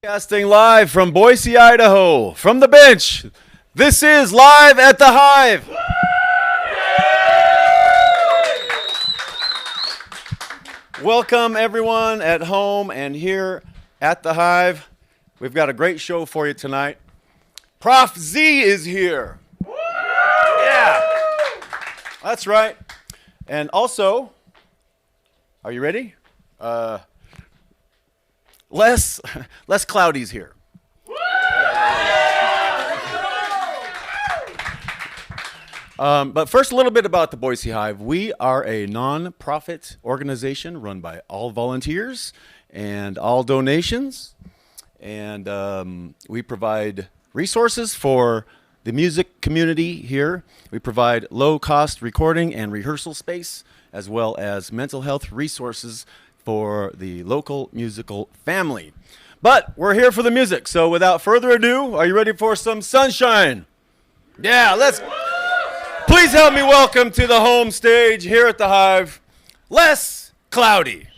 Broadcasting live from Boise, Idaho, from the bench. This is Live at the Hive. Welcome everyone at home and here at the Hive. We've got a great show for you tonight. Prof Z is here. Yeah, that's right. And also, are you ready? Les Cloudy's here. But first, a little bit about the Boise Hive. We are a non-profit organization run by all volunteers and all donations. And we provide resources for the music community here. We provide low-cost recording and rehearsal space, as well as mental health resources for the local musical family. But we're here for the music, so without further ado, are you ready for some sunshine? Yeah, please help me welcome to the home stage here at the Hive, Les Cloudy.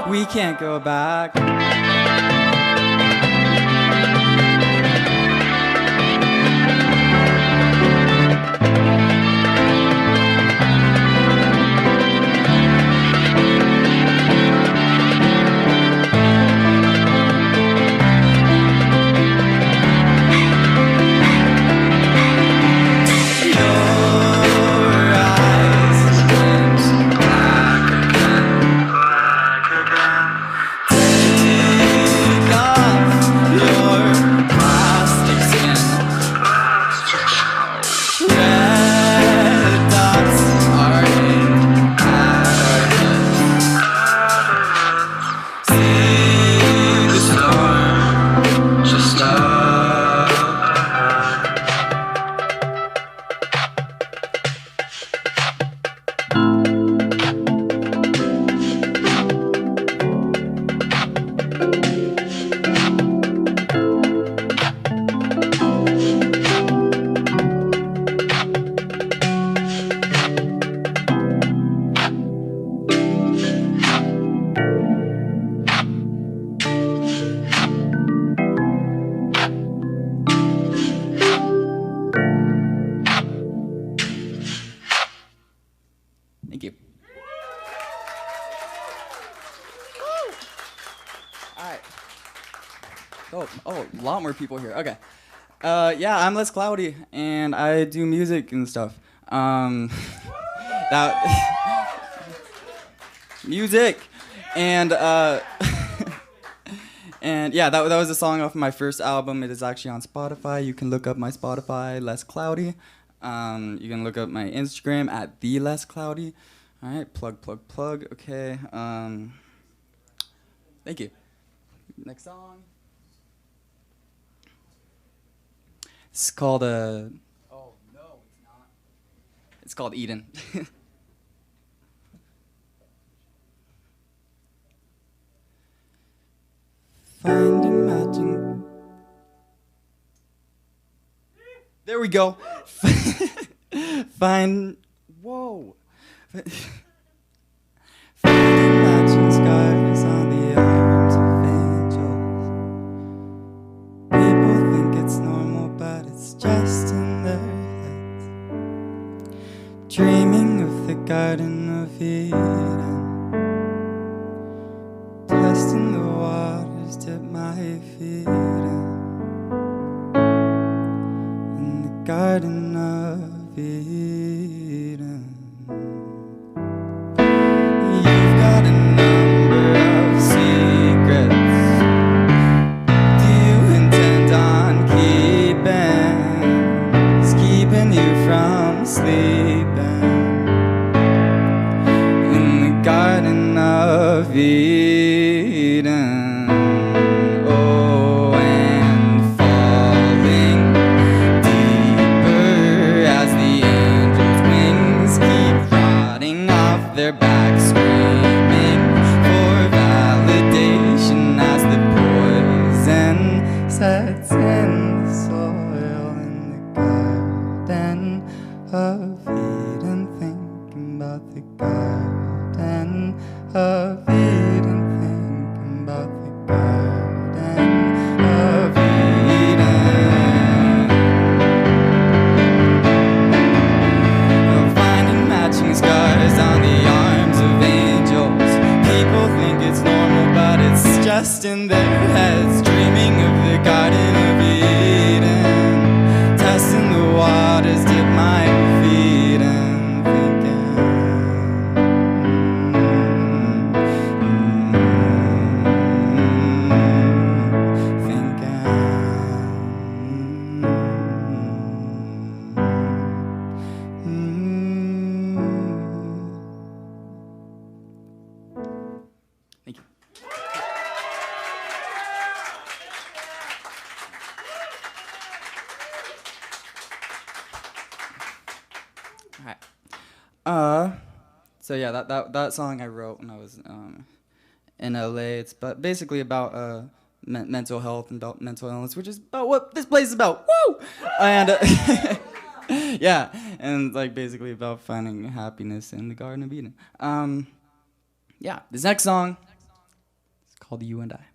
We can't go back. Thank you. All right. Oh, a lot more people here. Okay. Yeah, I'm Les Cloudy, and I do music and stuff. Music, and and yeah, that was a song off my first album. It is actually on Spotify. You can look up my Spotify, Les Cloudy. You can look up my Instagram at the Les Cloudy. All right, plug. Okay. Thank you. Next song. It's called Oh no, it's not. It's called Eden. Find imagine. There we go. Whoa. Find imagine skies on the arms of angels. People think it's normal, but it's just in their heads. Dreaming of the Garden of Eden. Testing the waters, dip my feet Garden of Eden. You've got a number of secrets. Do you intend on keeping? It's keeping you from sleeping in the Garden of Eden. Oh, and falling deeper as the angels' wings keep rotting off their backs, screaming for validation as the poison sets in the soil in the Garden of Eden. Thinking about the Garden of Eden. Thinking about the Garden of Eden. Finding matching scars on the arms of angels. People think it's normal, but it's just in their heads. Dreaming of the Garden of Eden. Testing the waters, dip my feet and thinking. Thank you. All right. So yeah, that song I wrote when I was in LA. It's basically about mental health and about mental illness, which is about what this place is about. Woo! And yeah, and like basically about finding happiness in the Garden of Eden. Yeah, this next song is called You and I.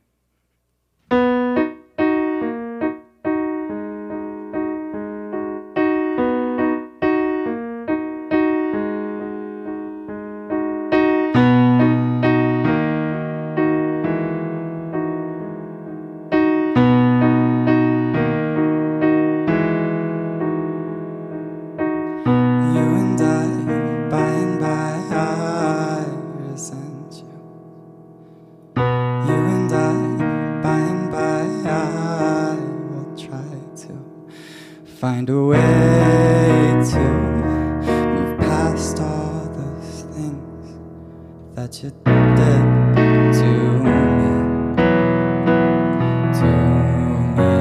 You and I, by and by, I resent you. You and I, by and by, I will try to find a way to move past all those things that you did to me, to me.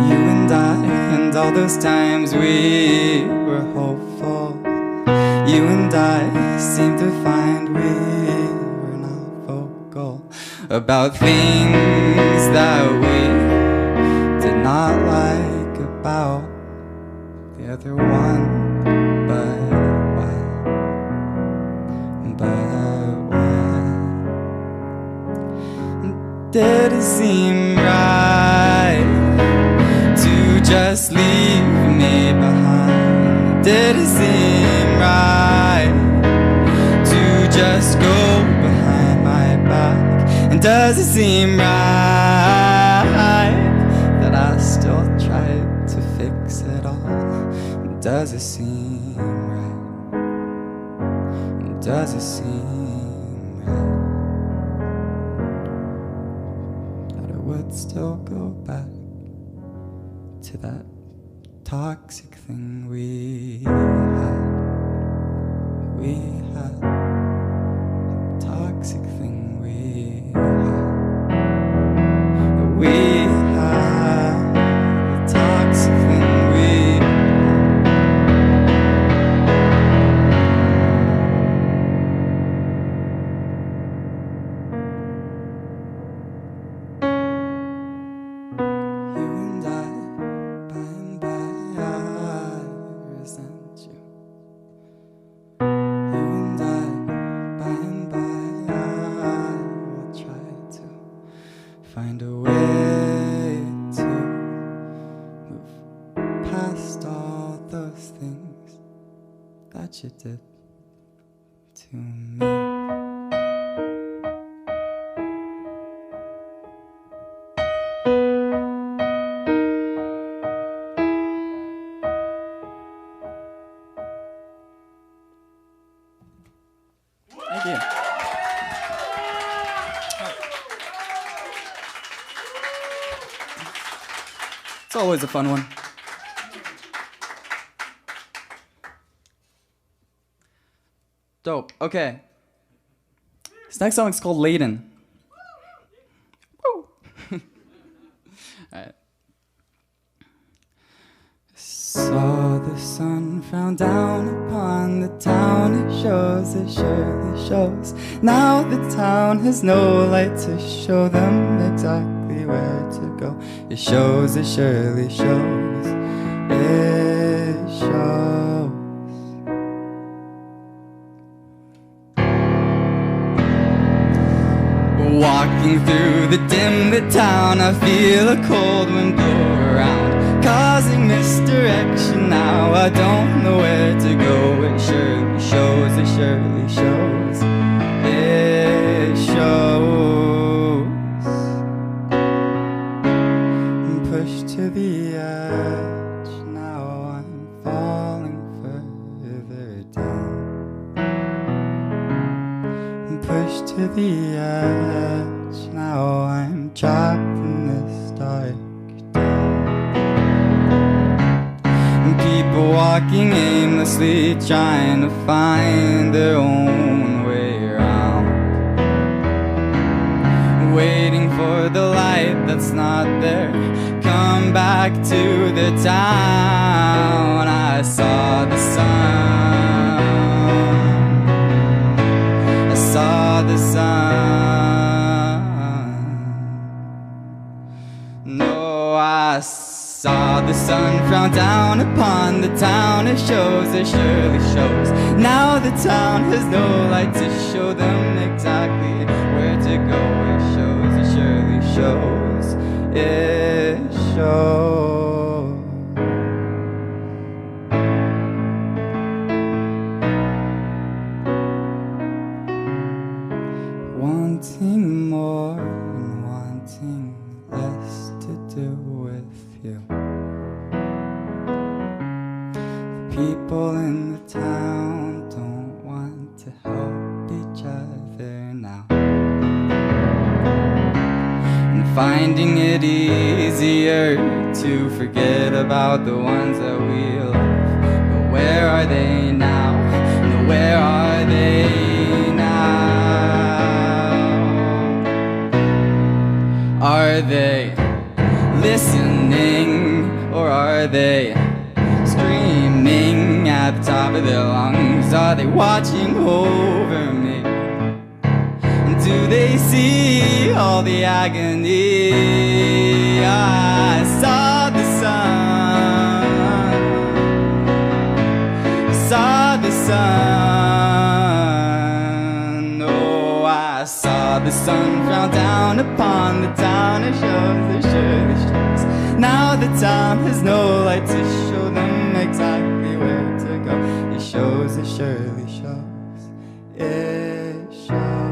You and I, and all those times we were hopeful. You and I seem to find we were not vocal about things that we did not like about the other one. But why? But why? Did it seem right to just leave me behind? Did it seem right to just go behind my back? And does it seem right that I still tried to fix it all? Does it seem right? Does it seem right that I would still go back to that toxic thing we had? We had a toxic thing we had. We had a toxic thing we You and I, by and by, I resent you. You and I, by and by, I will try to find a way to move past all those things that you did to me. It's always a fun one. Dope. Okay. This next song is called Laden. Woo! Alright. Saw the sun frown down upon the town. It shows, it surely shows. Now the town has no light to show them exactly where to go. It shows, it surely shows. It shows. Walking through the dim-lit town, I feel a cold wind blow around, causing misdirection. Now I don't know where to go. It surely shows, it surely shows. It shows. I'm pushed to the edge, now I'm falling further down. I'm pushed to the edge, now I'm trapped in this dark town. And people walking aimlessly, trying to find their own way around, waiting for the light that's not there. Come back to the town. I saw the sun, I saw the sun. No, I saw the sun frown down upon the town. It shows, it surely shows. Now the town has no light to show them exactly where to go. It shows, it surely shows. It shows. Wanting more and wanting less to do with you. The people in the town don't want to help each other now, and finding it easier to forget about the ones that we love. But where are they now? No, where are they now? Are they listening, or are they screaming at the top of their lungs? Are they watching over me? And do they see all the agony? I saw the sun, I saw the sun. Oh, I saw the sun frown down upon the town. It shows, it surely shows. Now the town has no light to show them exactly where to go. It shows, it surely shows. It shows.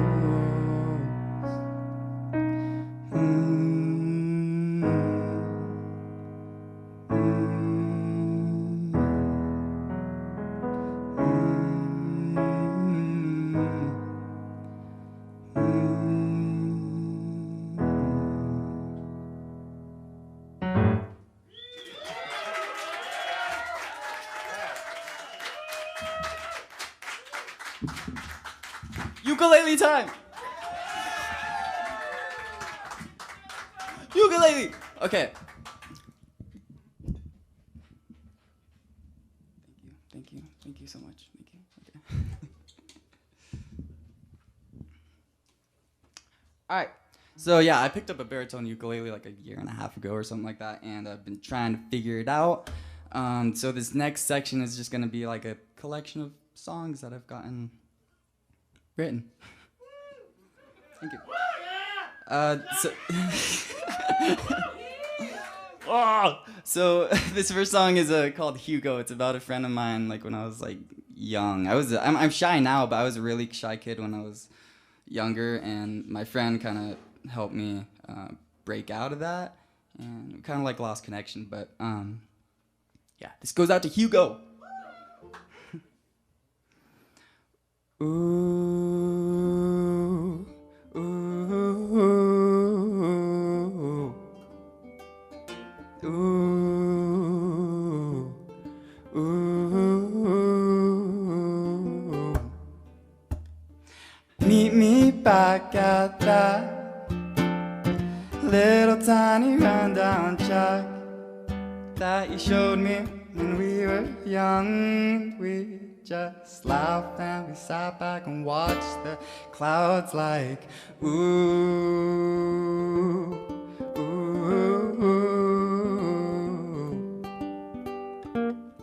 Ukulele time! Ukulele! Okay. Thank you so much. Thank you. Okay. Alright, so yeah, I picked up a baritone ukulele like a year and a half ago or something like that, and I've been trying to figure it out. So this next section is just gonna be like a collection of songs that I've gotten written. Thank you. So this first song is called Hugo. It's about a friend of mine. Like when I was like young, I'm shy now, but I was a really shy kid when I was younger, and my friend kind of helped me break out of that, and kind of like lost connection. But yeah, this goes out to Hugo. Ooh, ooh, ooh. Ooh, ooh. Meet me back at that little tiny rundown shack that you showed me when we were young. We just laughed and we sat back and watched the clouds like ooh, ooh, ooh,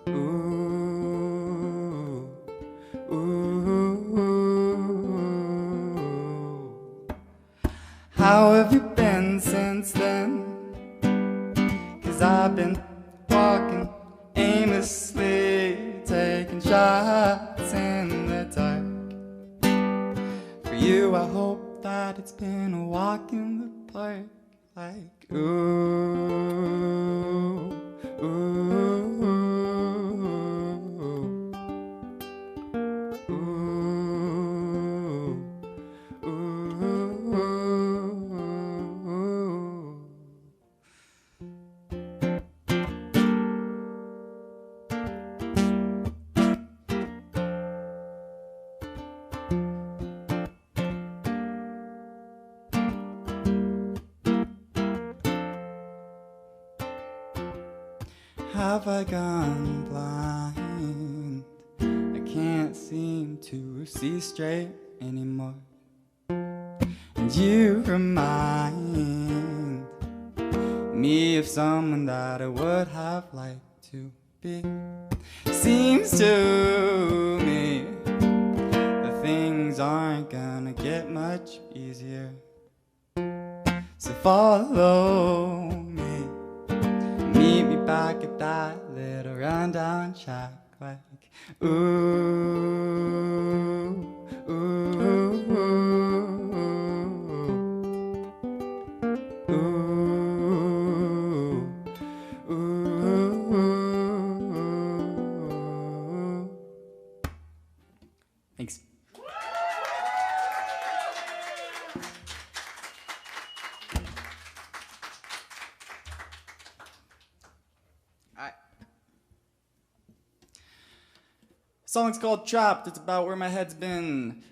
ooh, ooh. How have you been since then? 'Cause I've been walking aimlessly, taking shots in the dark. For you, I hope that it's been a walk in the park, like ooh, ooh, ooh, ooh, ooh. Have I gone blind? I can't seem to see straight anymore. And you remind me of someone that I would have liked to be. Seems to me that things aren't gonna get much easier. So follow me. Meet me back at that little rundown shack, like ooh, ooh, ooh, ooh, ooh, ooh. Thanks. Song's called Trapped. It's about where my head's been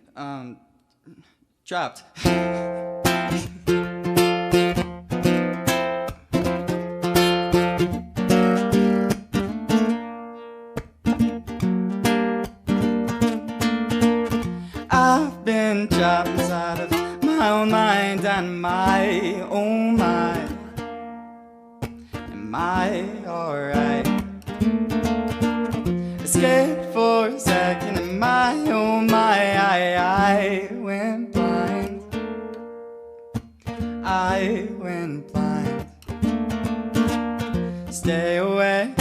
trapped. I've been trapped inside of my own mind and my own mind. Am I alright? Scared for a second, and my oh my, I went blind. I went blind. Stay away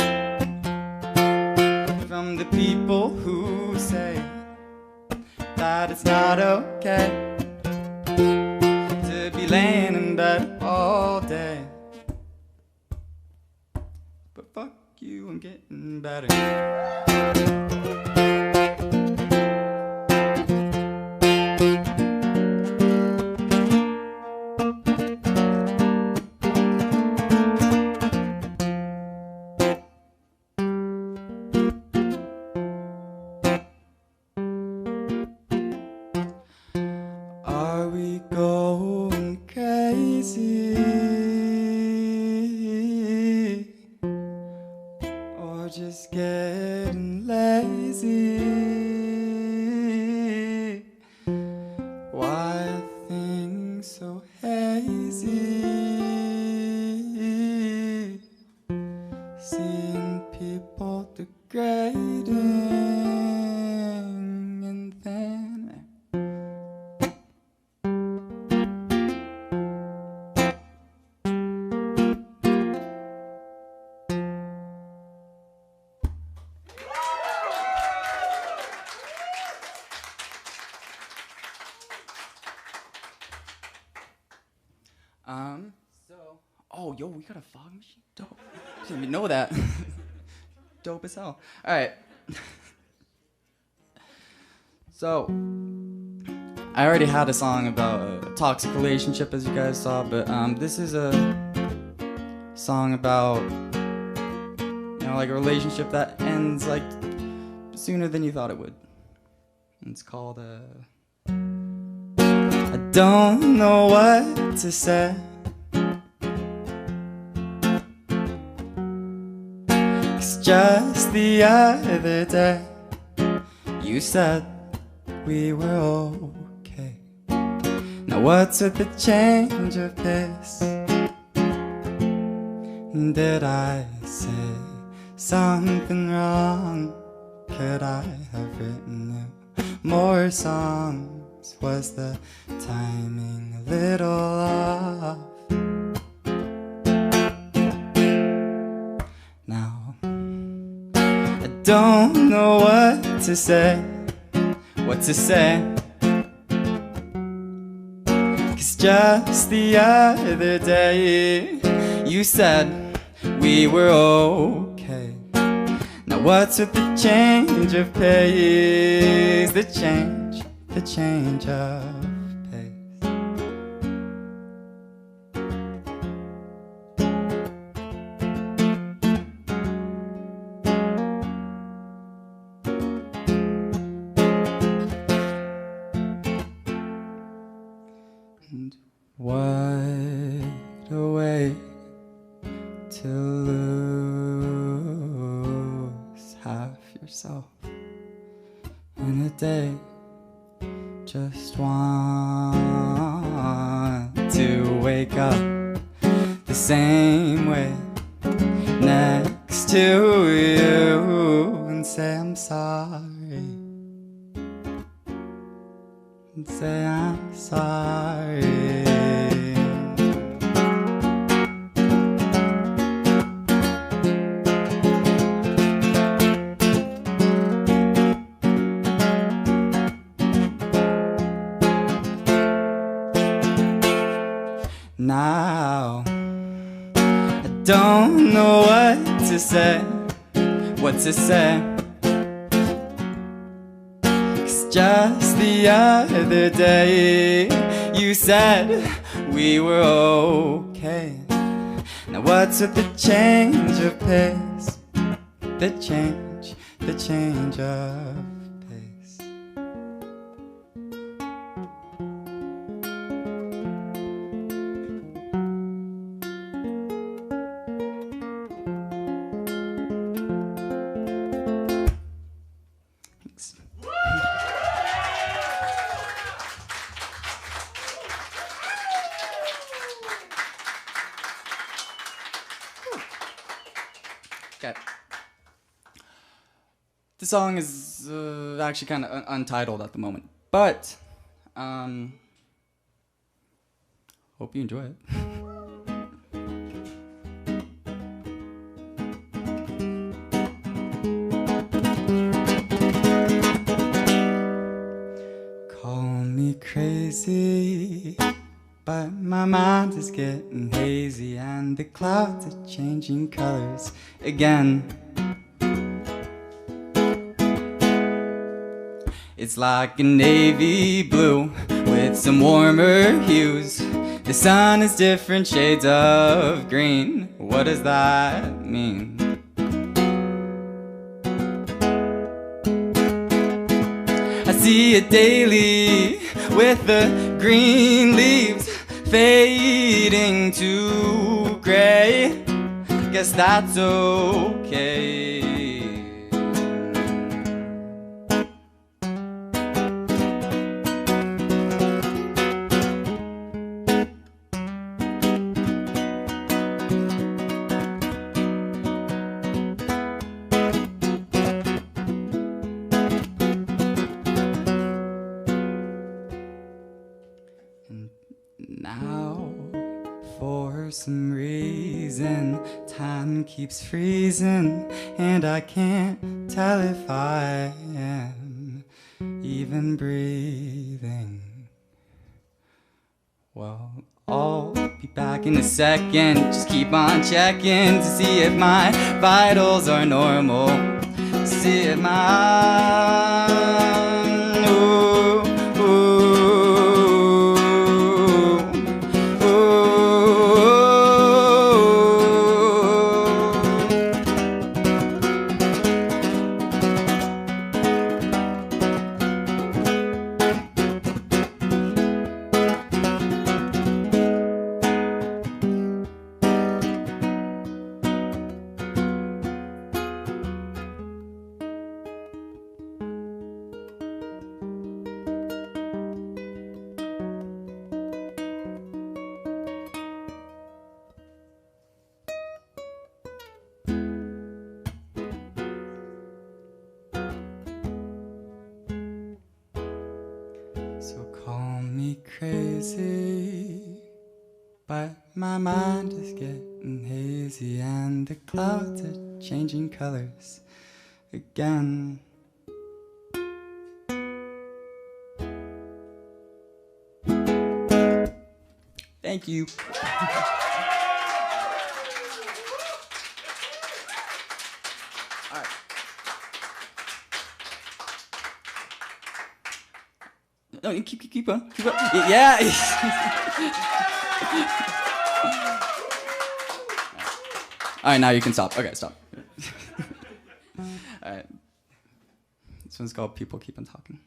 from the people who say that it's not okay to be laying in bed all day. But fuck you, I'm getting better. Are we going crazy? Or just getting lazy? Why are things so hazy? Seeing people degrading and then oh, yo, we got a fog machine? Dope. Didn't even know that. Dope as hell. All right. So, I already had a song about a toxic relationship, as you guys saw, but this is a song about, you know, like a relationship that ends like sooner than you thought it would. And it's called I don't know what to say. 'Cause just the other day you said we were okay. Now what's with the change of pace? Did I say something wrong? Could I have written you more songs? Was the timing a little off? Now I don't know what to say. What to say? 'Cause just the other day you said we were okay. Now what's with the change of pace? The change of pace. And what a way to lose half yourself in a day. Just want to wake up the same way next to you and say I'm sorry. And say I'm sorry. Now I don't know what to say. What to say? 'Cause just the other day you said we were okay. Now what's with the change of pace? The change of pace. Thanks. Okay. The song is actually kind of untitled at the moment, but hope you enjoy it. Call me crazy, but my mind is getting hazy and the clouds are changing colors again. It's like a navy blue with some warmer hues. The sun is different shades of green. What does that mean? I see it daily with the green leaves fading to gray. Guess that's okay. Now, for some reason, time keeps freezing, and I can't tell if I am even breathing. Well, I'll be back in a second. Just keep on checking to see if my vitals are normal. See if my me crazy, but my mind is getting hazy and the clouds are changing colors again. Thank you. All right. No, you keep on. Keep on. Yeah. All right, now you can stop. Okay, stop. All right. This one's called People Keep on Talking.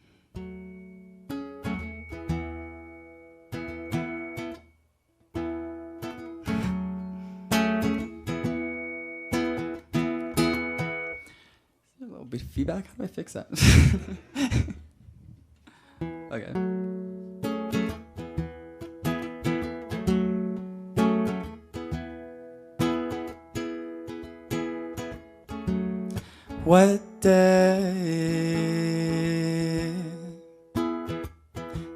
A little bit of feedback. How do I fix that? Okay. What day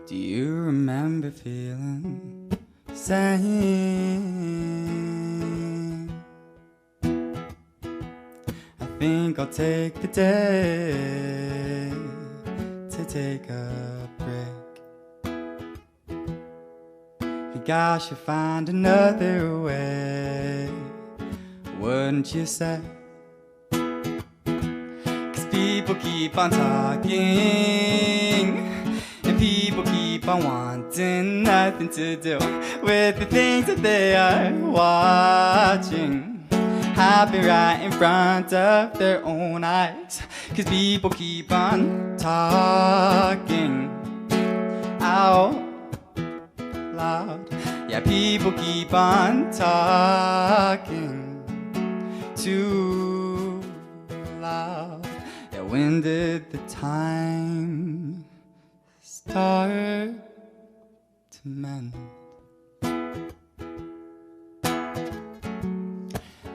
do you remember feeling sane? I think I'll take the day to take a break. Think I should find another way, wouldn't you say? People keep on talking, and people keep on wanting nothing to do with the things that they are watching happen right in front of their own eyes. 'Cause people keep on talking out loud. Yeah, people keep on talking too loud. When did the time start to mend?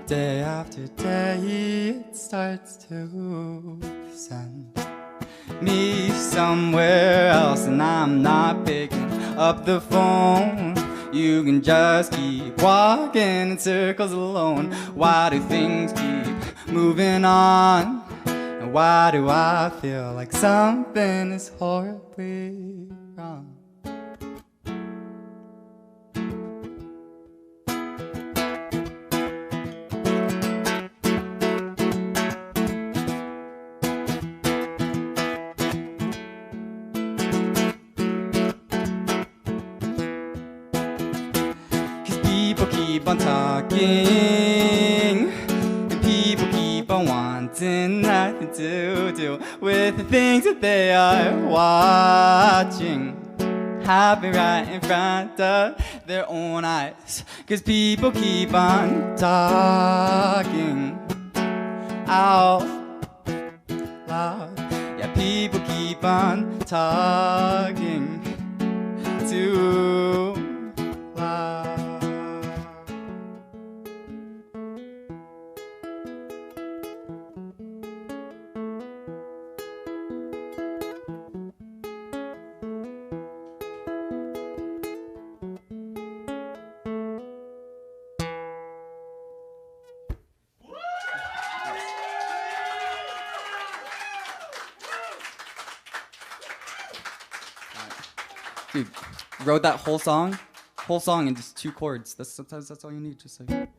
Day after day it starts to send me somewhere else, and I'm not picking up the phone. You can just keep walking in circles alone. Why do things keep moving on? Why do I feel like something is horribly wrong? Cause people keep on talking, and people keep on wanting nothing to do with the things that they are watching happen right in front of their own eyes. Cause people keep on talking out loud. Yeah, people keep on talking too loud. Dude, wrote that whole song in just 2 chords. Sometimes that's all you need. Just like,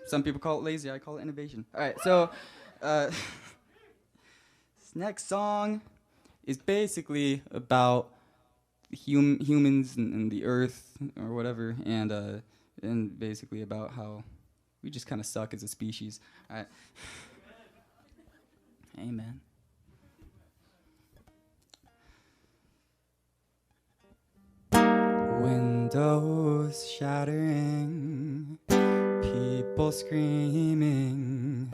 some people call it lazy. I call it innovation. All right, so this next song is basically about humans and the earth or whatever, and basically about how we just kind of suck as a species. All right. Amen. Windows shattering, people screaming,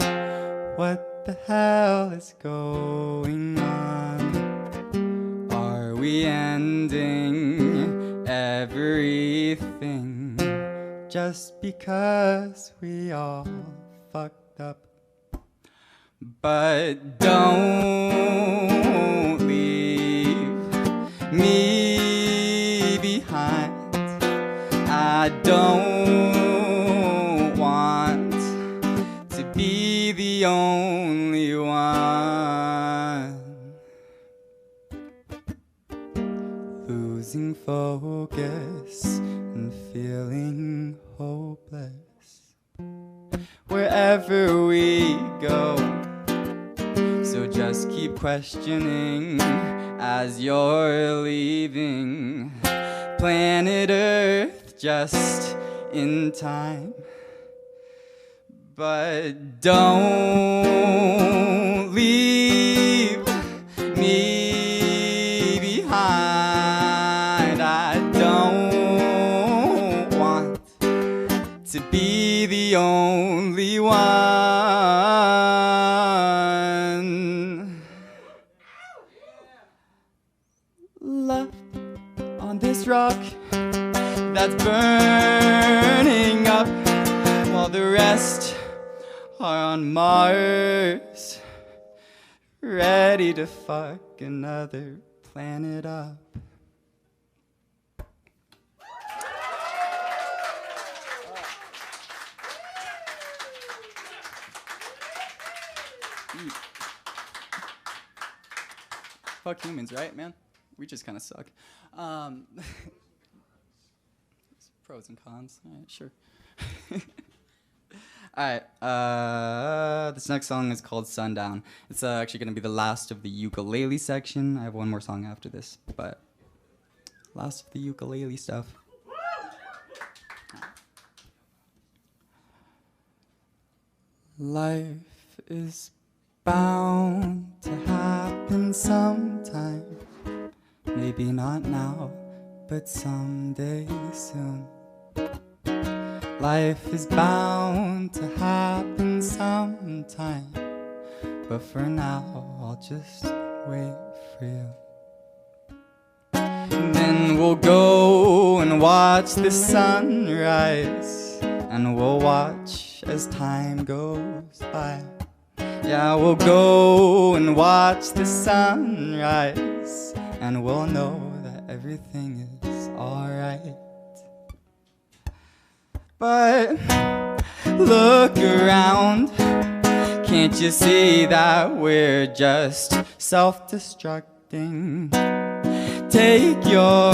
what the hell is going on? Are we ending everything just because we all fucked up? But don't leave me behind. I don't want to be the only one. Losing focus and feeling hopeless wherever we go. So just keep questioning as you're leaving planet Earth just in time. But don't leave me behind. I don't want to be the only one left on this rock that's burning up, while the rest are on Mars, ready to fuck another planet up. Fuck humans, right, man? We just kind of suck. Pros and cons. All right, sure. All right. This next song is called Sundown. It's actually going to be the last of the ukulele section. I have one more song after this, but last of the ukulele stuff. Life is bound to happen sometime. Maybe not now, but someday soon. Life is bound to happen sometime, but for now, I'll just wait for you. And then we'll go and watch the sunrise, and we'll watch as time goes by. Yeah, we'll go and watch the sunrise, and we'll know that everything is alright. But look around, can't you see that we're just self-destructing? Take your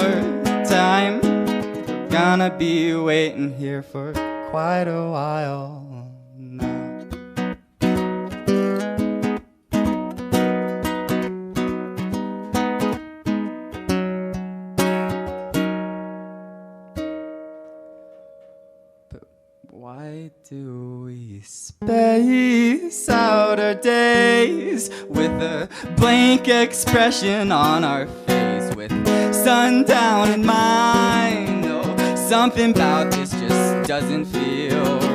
time, we're gonna be waiting here for quite a while now. Why do we space out our days with a blank expression on our face, with sundown in mind? Oh, something about this just doesn't feel right.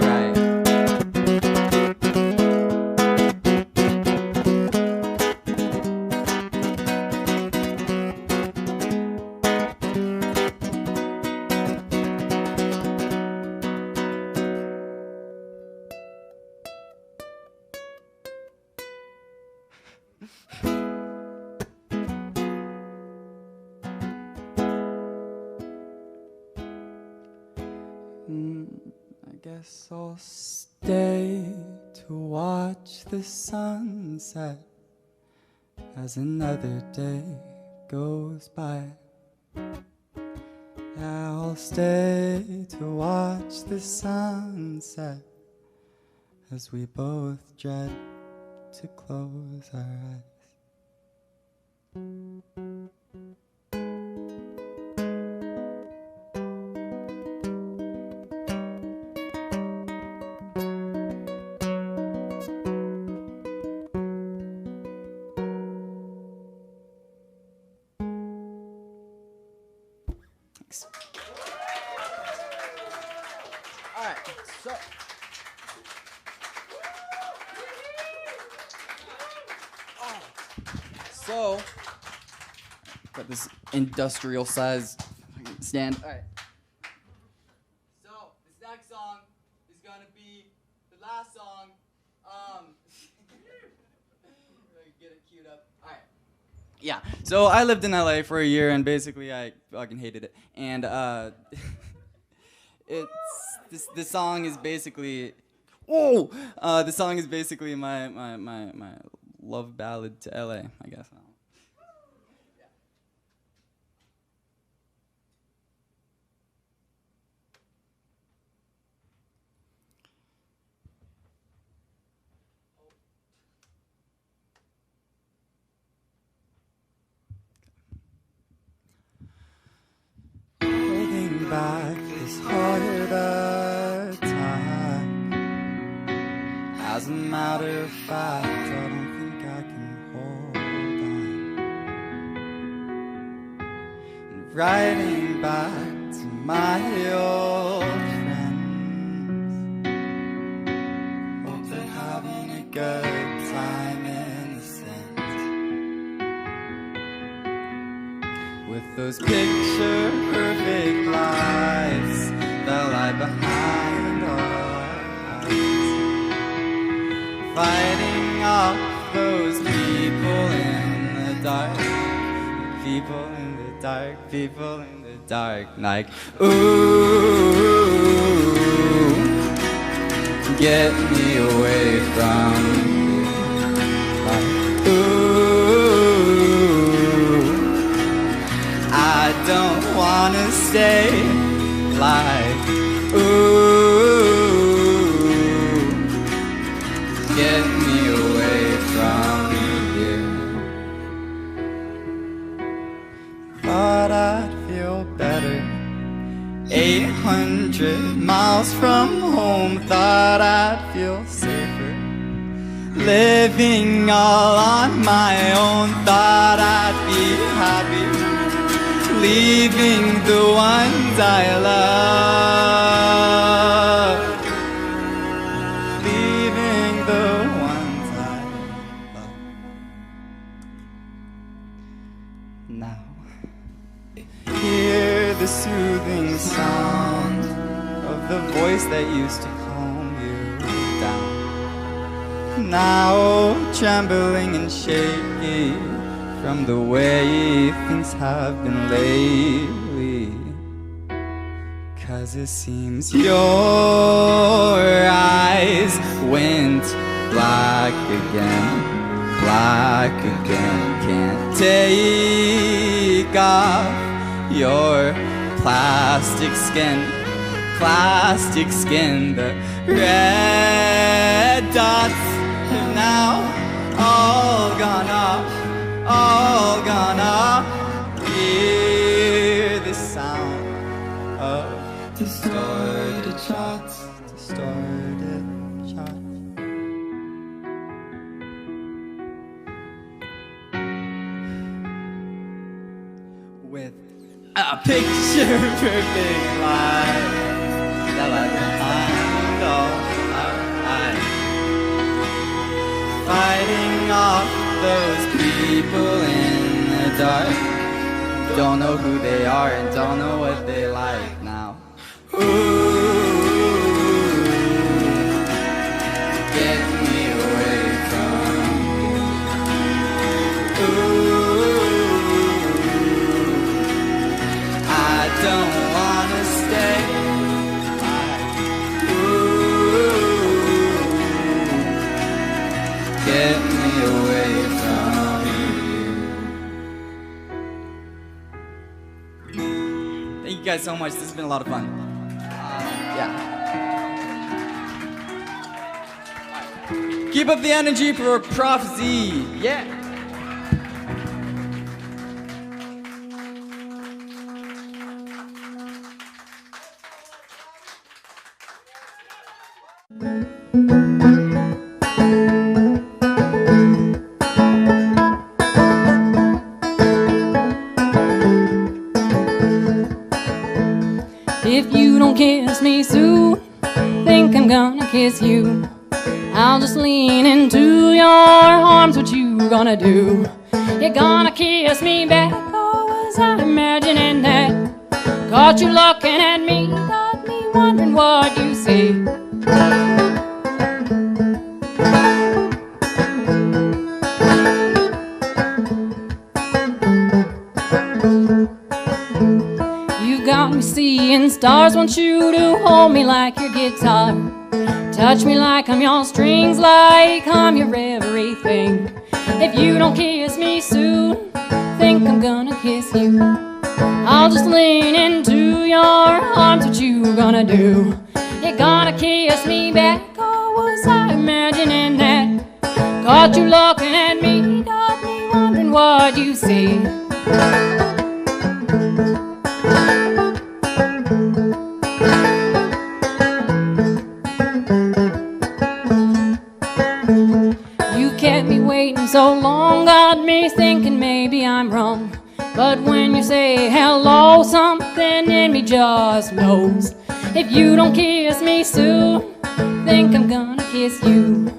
I guess I'll stay to watch the sunset as another day goes by. Yeah, I'll stay to watch the sunset as we both dread to close our eyes. Thanks. All right, so got this industrial sized stand. All right. So this next song is gonna be the last song. Get it queued up. All right. Yeah. So I lived in LA for a year, and basically I fucking hated it. And the song is basically the song is basically my love ballad to LA, I guess. Holding back is harder time. As a matter of fact, I don't think I can hold on. And writing back to my old friends. Hope they're having a good time in a sense. With those picture perfect lives that lie behind our eyes. Fighting off those people in the dark. People in the dark, people in the dark. Like, ooh, get me away from you. Like, ooh, I don't wanna stay. Like, ooh, get me away from you. Thought I'd feel better 800 miles from home. Thought I'd feel safer living all on my own. Thought I'd be happy leaving the ones I love. Leaving the ones I love. Now, hear the soothing sound of the voice that used to calm you down. Now, trembling and shaky from the way things have been lately. 'Cause it seems your eyes went black again, black again. Can't take off your plastic skin, the red dots have now all gone off, all gone off. Hear the sound of distorted shots, distorted shots. With a picture perfect life that lies behind all our eyes. Fighting off those people in the dark. Don't know who they are and don't know what they like now. Ooh, get me away from you. Ooh, I don't wanna stay. Ooh, get me away from you. Thank you guys so much. This has been a lot of fun. Yeah. Keep up the energy for Prof Z. Yeah. If you don't kiss me soon, think I'm gonna kiss you. I'll just lean into your arms. What you gonna do? You're gonna kiss me back, or was I imagining that? Caught you looking at me, got me wondering what you say. stars want you to hold me like your guitar. Touch me like I'm your strings, like I'm your everything. If you don't kiss me soon, think I'm gonna kiss you. I'll just lean into your arms, what you gonna do? You're gonna kiss me back, or was I imagining that? Caught you looking at me, got me wondering what you see. You kept me waiting so long, got me thinking maybe I'm wrong. But when you say hello, something in me just knows. If you don't kiss me soon, think I'm gonna kiss you.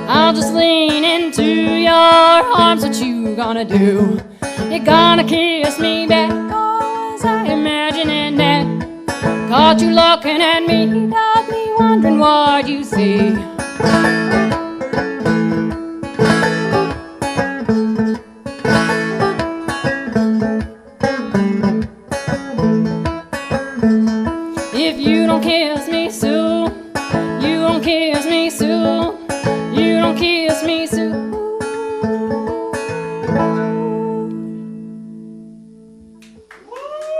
I'll just lean into your arms, what you gonna do? You're gonna kiss me back, or was I imagining that? Caught you looking at me, got me wondering what you see. If you don't kiss me soon, you don't kiss me soon, you don't kiss me soon.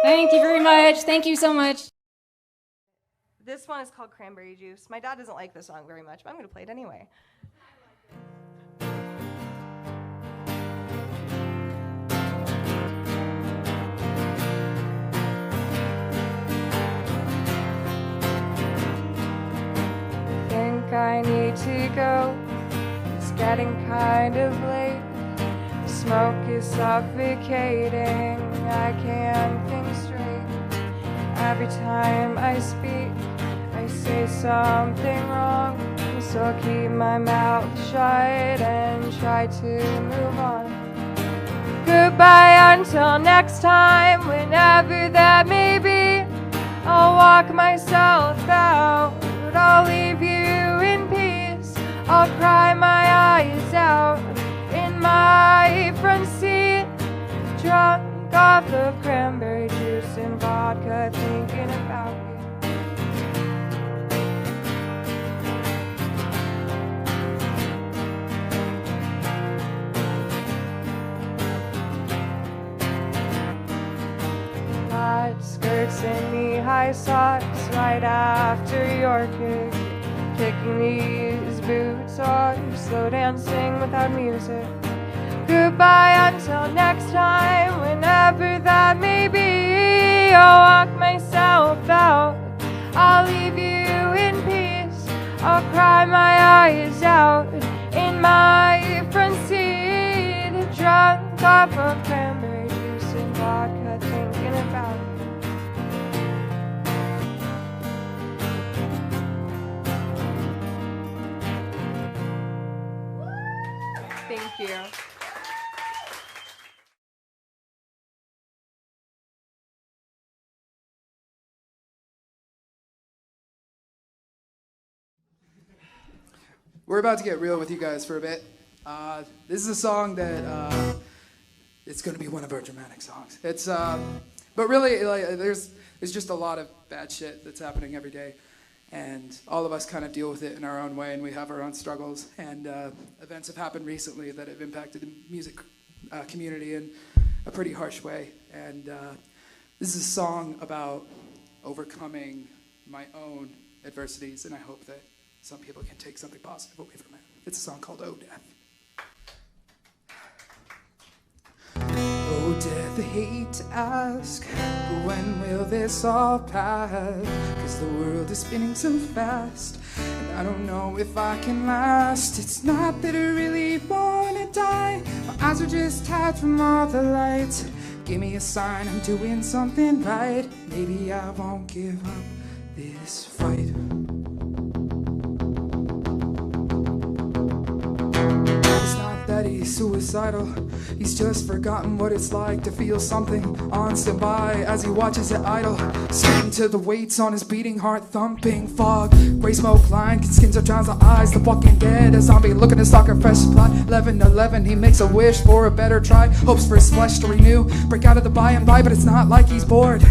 Thank you very much. Thank you so much. This one is called Cranberry Juice. My dad doesn't like this song very much, but I'm going to play it anyway. Think I need to go. It's getting kind of late. The smoke is suffocating. I can't think straight. Every time I speak, I say something wrong. So I'll keep my mouth shut and try to move on. Goodbye until next time, whenever that may be. I'll walk myself out. I'll leave you in peace. I'll cry my eyes out in my front seat, drunk off of cranberry juice and vodka, thinking about you. Hot skirts and knee-high socks right after your kick. Kicking these boots off, slow dancing without music. Goodbye until next time, whenever that may be. I'll walk myself out. I'll leave you in peace. I'll cry my eyes out in my front seat, drunk off of cranberry juice and vodka, thinking about you. Thank you. We're about to get real with you guys for a bit. This is a song that it's going to be one of our dramatic songs. It's but really, like, there's just a lot of bad shit that's happening every day, and all of us kind of deal with it in our own way, and we have our own struggles. And events have happened recently that have impacted the music community in a pretty harsh way. And this is a song about overcoming my own adversities, and I hope that some people can take something positive away from it. It's a song called Oh Death. Oh death, I hate to ask, but when will this all pass? Cause the world is spinning so fast, and I don't know if I can last. It's not that I really wanna die, my eyes are just tired from all the lights. Give me a sign I'm doing something right. Maybe I won't give up this fight. That he's suicidal, he's just forgotten what it's like to feel something on standby as he watches it idle, skating to the weights on his beating heart thumping. Fog, gray smoke line, skins are drowns the eyes. The Walking Dead, a zombie looking to stalk a fresh supply. 11-11, he makes a wish for a better try, hopes for his flesh to renew, break out of the by and by, but it's not like he's bored.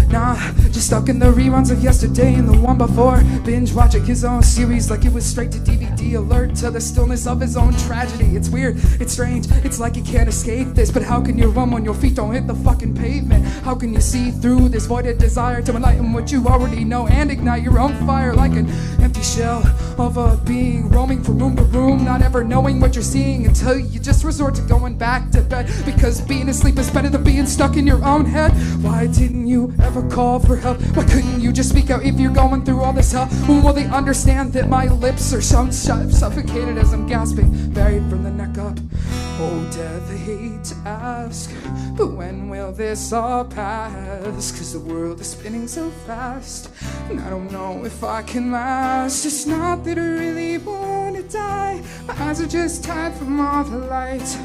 Nah, just stuck in the reruns of yesterday and the one before. Binge watching his own series like it was straight to DVD. Alert to the stillness of his own tragedy. It's weird, it's strange, it's like you can't escape this. But how can you run when your feet don't hit the fucking pavement? How can you see through this voided desire to enlighten what you already know and ignite your own fire like an empty shell of a being roaming from room to room, not ever knowing what you're seeing until you just resort to going back to bed, because being asleep is better than being stuck in your own head. Why didn't you ever call for help? Why couldn't you just speak out if you're going through all this hell? When will they understand that my lips are suffocated as I'm gasping, buried from the neck up? Oh, death, I hate to ask, but when will this all pass? Cause the world is spinning so fast, and I don't know if I can last. It's not that I really wanna die, my eyes are just tired from all the light.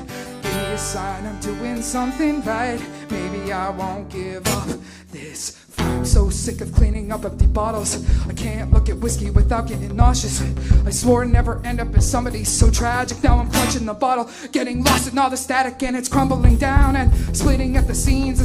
Give me a sign I'm doing something right, maybe I won't give up this fight. I'm so sick of cleaning up empty bottles, I can't look at whiskey without getting nauseous. I swore I'd never end up as somebody so tragic, now I'm clutching the bottle, getting lost in all the static, and it's crumbling down and splitting at the seams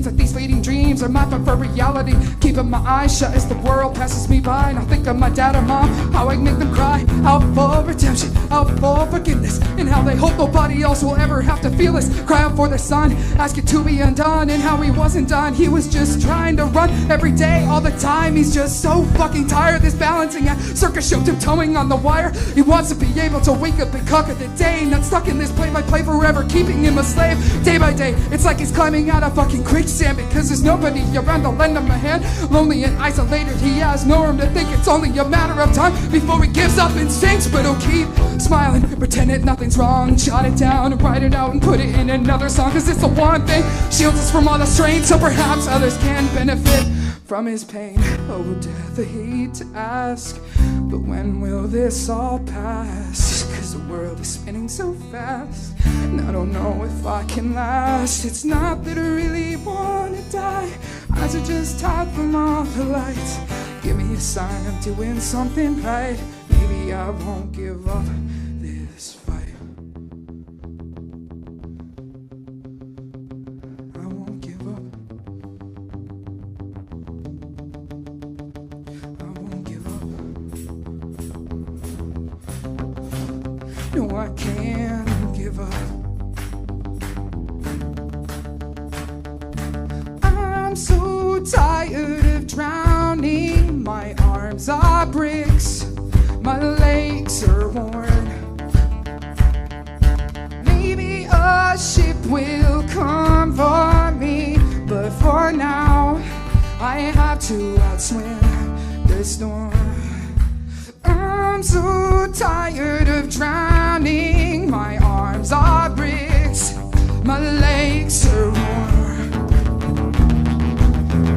that these fleeting dreams are my preferred reality. Keeping my eyes shut as the world passes me by, and I think of my dad and mom, how I make them cry, out for redemption, out for forgiveness, and how they hope nobody else will ever have to feel this. Cry out for their son, ask it to be undone, and how he wasn't done, he was just trying to run every day, all the time. He's just so fucking tired. This balancing act circus show tiptoeing on the wire. He wants to be able to wake up and conquer the day, not stuck in this play-by-play forever, keeping him a slave. Day by day, it's like he's climbing out of fucking quicksand, because there's nobody around to lend him a hand. Lonely and isolated, he has no room to think. It's only a matter of time before he gives up and sinks, but he'll keep smiling, pretend that nothing's wrong, jot it down and write it out and put it in another song, cause it's the one thing shields us from all the strain, so perhaps others can benefit from his pain. Oh, death, I hate to ask, but when will this all pass? Cause the world is spinning so fast, and I don't know if I can last. It's not that I really wanna die, eyes are just tired from all the lights. Give me a sign I'm doing something right, maybe I won't give up this fight. I won't give up. No, I can't give up. I'm so tired of drowning. My arms are bricks, my legs are worn. Maybe a ship will come for me, but for now I have to outswim the storm. I'm so tired of drowning. My arms are bricks, my legs are warm.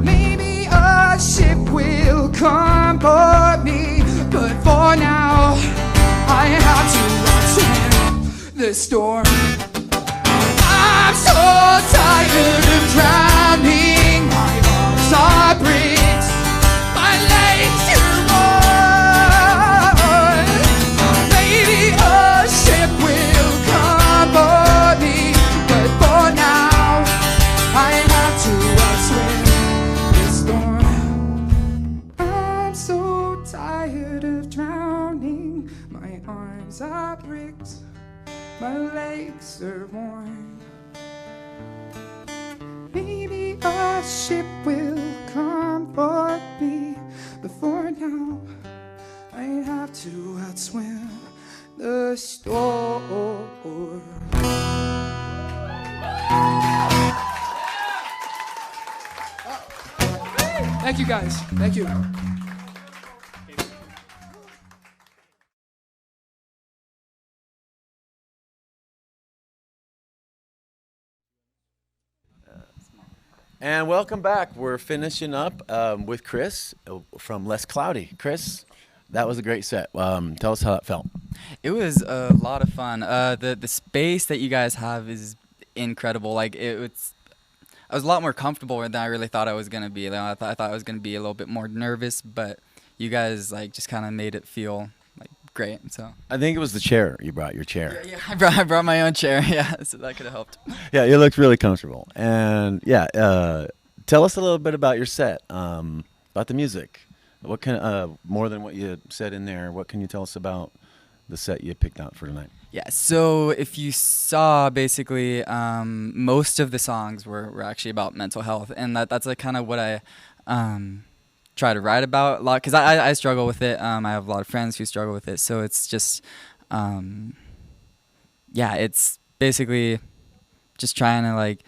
Maybe a ship will come for me, but for now I have to outswim the storm. I'm so tired of drowning. My arms are bricks, my legs are are bricks, my legs are worn. Maybe a ship will come for me, but for now I have to outswim the storm. Thank you guys, thank you. And welcome back. We're finishing up with Chris from Less Cloudy. Chris, that was a great set. Tell us how that felt. It was a lot of fun. The space that you guys have is incredible. Like it's, I was a lot more comfortable than I really thought I was gonna be. I thought I was gonna be a little bit more nervous, but you guys like just kind of made it feel like great. So I think it was the chair. You brought your chair. Yeah, I brought my own chair. Yeah, so that could have helped. Yeah, you looked really comfortable. And yeah, tell us a little bit about your set, about the music. What can more than what you said in there? What can you tell us about the set you picked out for tonight? Yeah, so if you saw, basically, most of the songs were actually about mental health, and that's like kind of what I try to write about a lot, because I struggle with it. I have a lot of friends who struggle with it, so it's just, yeah, it's basically just trying to like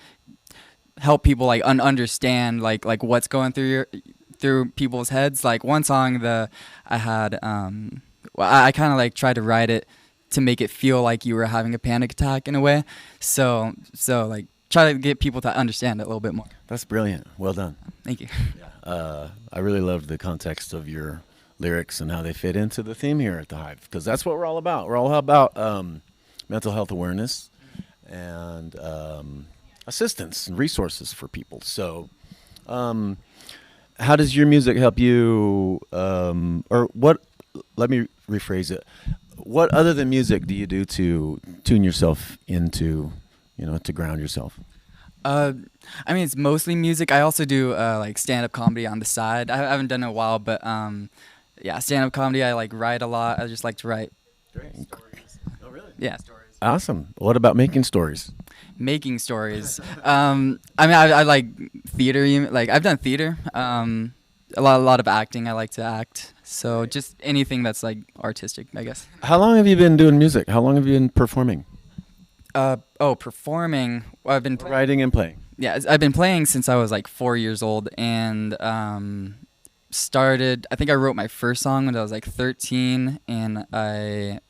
help people like understand like what's going through people's heads. Like one song I had, well, I kind of like tried to write it to make it feel like you were having a panic attack in a way. So like try to get people to understand it a little bit more. That's brilliant. Well done. Thank you. I really loved the context of your lyrics and how they fit into the theme here at the Hive, because that's what we're all about. We're all about mental health awareness and assistance and resources for people. So how does your music help you, or what, let me rephrase it. What other than music do you do to tune yourself into, to ground yourself? I mean, it's mostly music. I also do like stand-up comedy on the side. I haven't done it in a while, but yeah, stand-up comedy. I like write a lot. I just like to write. Stories. Oh, really? Yeah, stories. Awesome. What about making stories? Making stories. I mean, I like theater. Like I've done theater. A lot of acting. I like to act. So just anything that's like artistic, I guess. How long have you been doing music? How long have you been performing? Performing. Well, I've been Writing and playing. Yeah, I've been playing since I was like 4 years old, and started. I think I wrote my first song when I was like 13, and I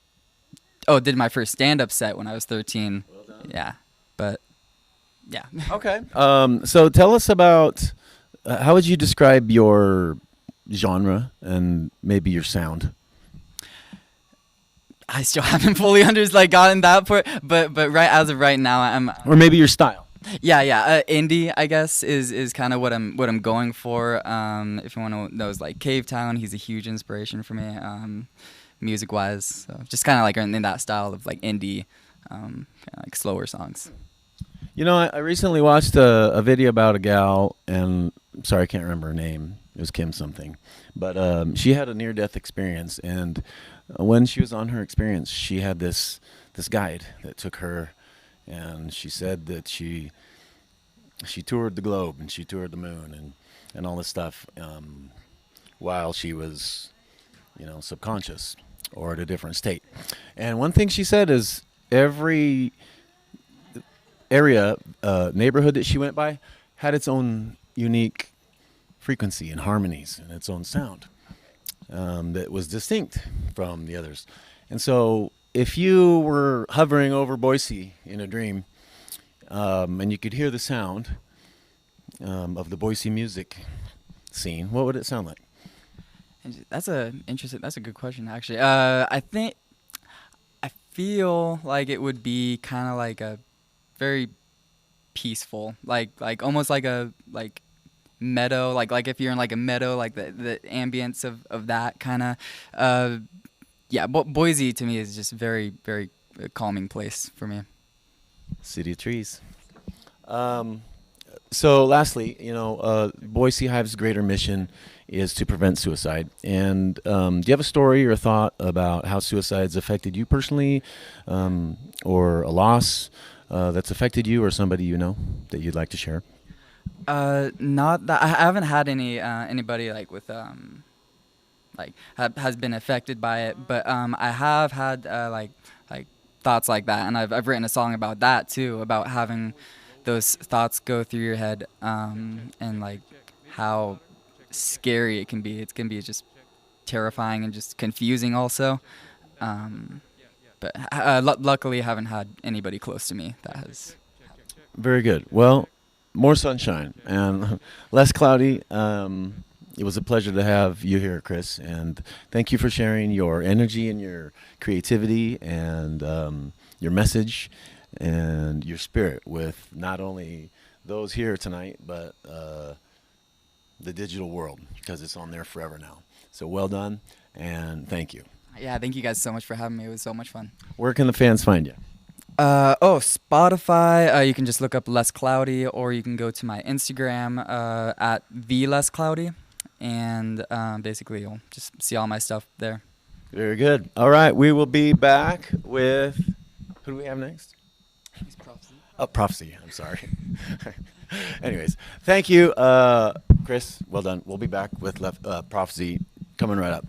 did my first stand-up set when I was 13. Well done. Yeah, but yeah. Okay. So tell us about how would you describe your genre and maybe your sound? I still haven't fully gotten that part, but right as of right now, I'm. Or maybe your style. Yeah. Indie, I guess, is kind of what I'm going for. If you want to know, like Cave Town, he's a huge inspiration for me, music wise. So just kind of like in that style of like indie, kinda like slower songs. I recently watched a video about a gal, and I'm sorry, I can't remember her name. It was Kim something, but she had a near-death experience, and when she was on her experience, she had this guide that took her, and she said that she toured the globe and she toured the moon and all this stuff while she was, subconscious or at a different state. And one thing she said is every area, neighborhood that she went by had its own unique frequency and harmonies and its own sound that was distinct from the others. And so if you were hovering over Boise in a dream and you could hear the sound of the Boise music scene, what would it sound like? That's a good question, actually. I feel like it would be kind of like a very peaceful, like almost like a meadow, like if you're in like a meadow, like the ambience of that kind of. Yeah, Boise to me is just very, very calming place for me. City of trees. So lastly, Boise Hive's greater mission is to prevent suicide. And do you have a story or a thought about how suicide's affected you personally, or a loss that's affected you or somebody you know that you'd like to share? Not that I haven't had anybody like with has been affected by it, but I have had like thoughts like that, and I've written a song about that too, about having those thoughts go through your head, and like how scary it can be. It can be just terrifying and just confusing also. But luckily, I haven't had anybody close to me that has. Very good. Well, more sunshine and less cloudy. It was a pleasure to have you here, Chris, and thank you for sharing your energy and your creativity and your message and your spirit with not only those here tonight, but the digital world, because it's on there forever now. So well done, and thank you. Yeah, thank you guys so much for having me. It was so much fun. Where can the fans find you? Spotify. You can just look up Less Cloudy, or you can go to my Instagram at the Less Cloudy, and basically you'll just see all my stuff there. Very good. All right, we will be back with, who do we have next? Oh, Prophecy. I'm sorry. Anyways, thank you, Chris. Well done. We'll be back with Prophecy coming right up.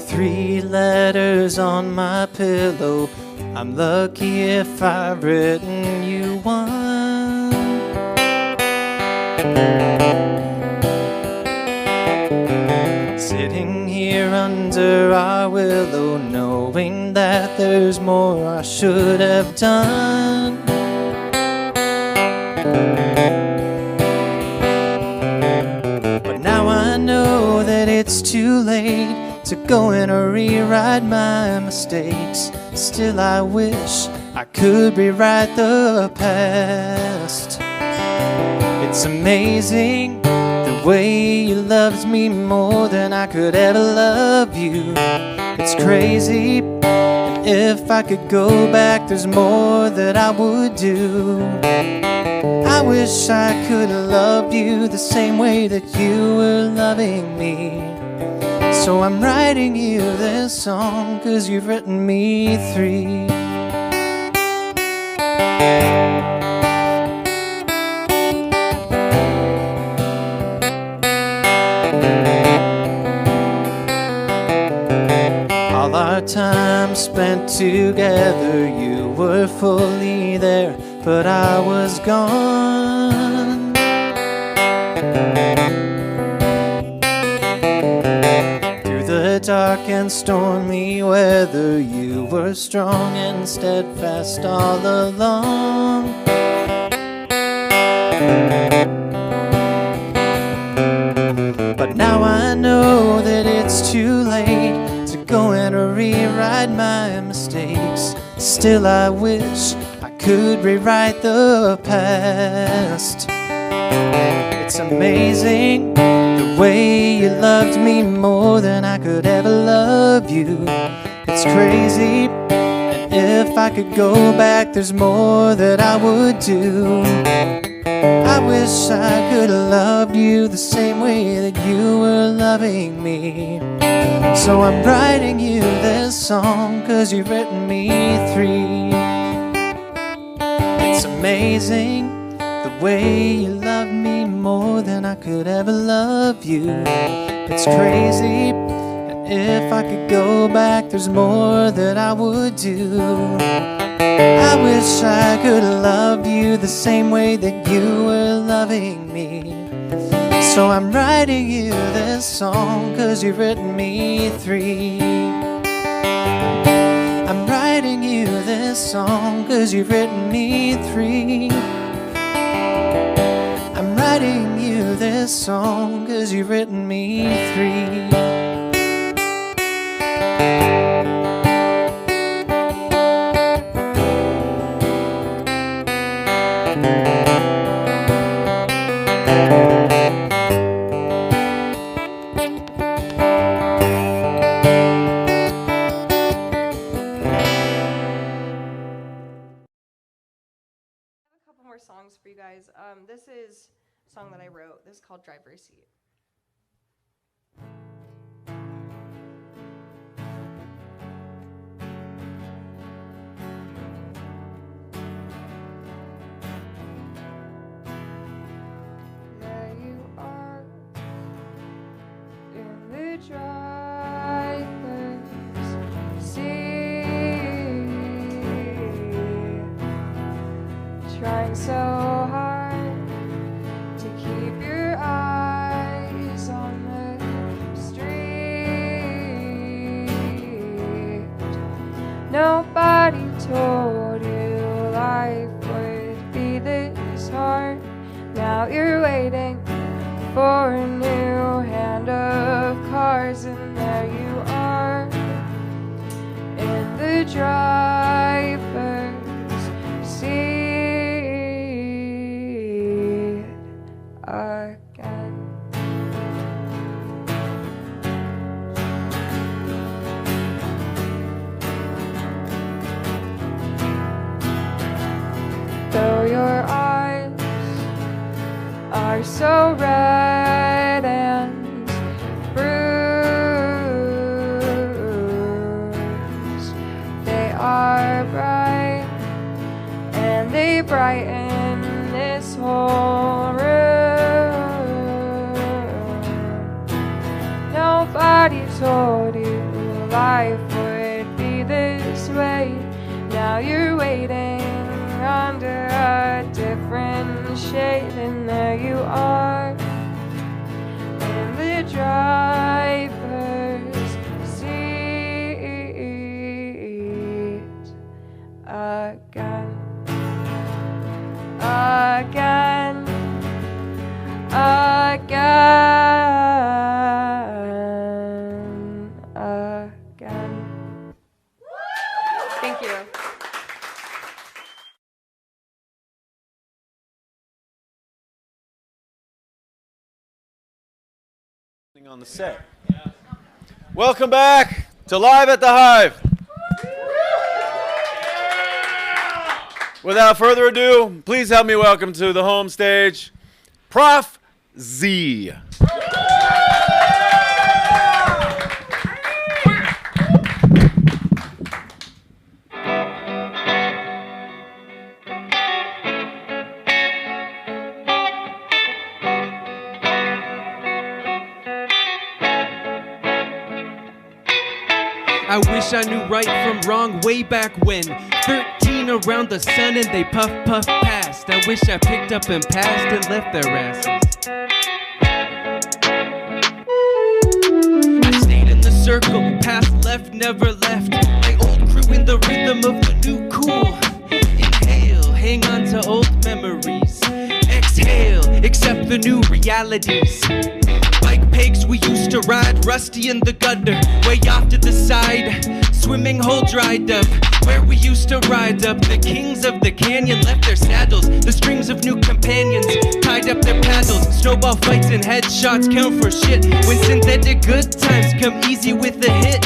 Three letters on my pillow. I'm lucky if I've written you one. Sitting here under our willow, knowing that there's more I should have done. But now I know that it's too late to go and rewrite my mistakes. Still I wish I could rewrite the past. It's amazing the way you loved me more than I could ever love you. It's crazy, and if I could go back, there's more that I would do. I wish I could have loved you the same way that you were loving me. So I'm writing you this song, 'cause you've written me three. All our time spent together, you were fully there, but I was gone. The dark and stormy weather, you were strong and steadfast all along. But now I know that it's too late to go and rewrite my mistakes. Still I wish I could rewrite the past. It's amazing the way you loved me more than I could ever love you. It's crazy, and if I could go back, there's more that I would do. I wish I could have loved you the same way that you were loving me. So I'm writing you this song, 'cause you've written me three. It's amazing the way you love me more than I could ever love you. It's crazy, and if I could go back, there's more that I would do. I wish I could have loved you the same way that you were loving me. So I'm writing you this song, 'cause you've written me three. I'm writing you this song, 'cause you've written me three. I'm writing you this song, 'cause you've written me three. Songs for you guys. This is a song that I wrote. This is called Driver's Seat. There you are in the driver's seat, trying so hard to keep your eyes on the street. Nobody told you life would be this Now you're waiting for a new hand of cards, and there you are in the driver's seat again. Though your eyes are so red and bruised, they are bright and they brighten this whole room. Nobody told you life would be this way. Now you're waiting under a different shade, and there you are in the driver's seat again, again, again. Thank you. On the set. Welcome back to Live at the Hive. Without further ado, please help me welcome to the home stage, Prof Z. I wish I knew right from wrong way back when. 13 around the sun and they puff past. I wish I picked up and passed and left their asses. I stayed in the circle, past left, never left. My old crew in the rhythm of the new cool. Inhale, hang on to old memories. Exhale, accept the new realities. Bike pegs we used to ride, rusty in the gutter, way off to the side, swimming hole dried up. Where we used to ride up, the kings of the canyon left their saddles, the strings of new companions tied up their paddles. Snowball fights and headshots count for shit when synthetic good times come easy with a hit.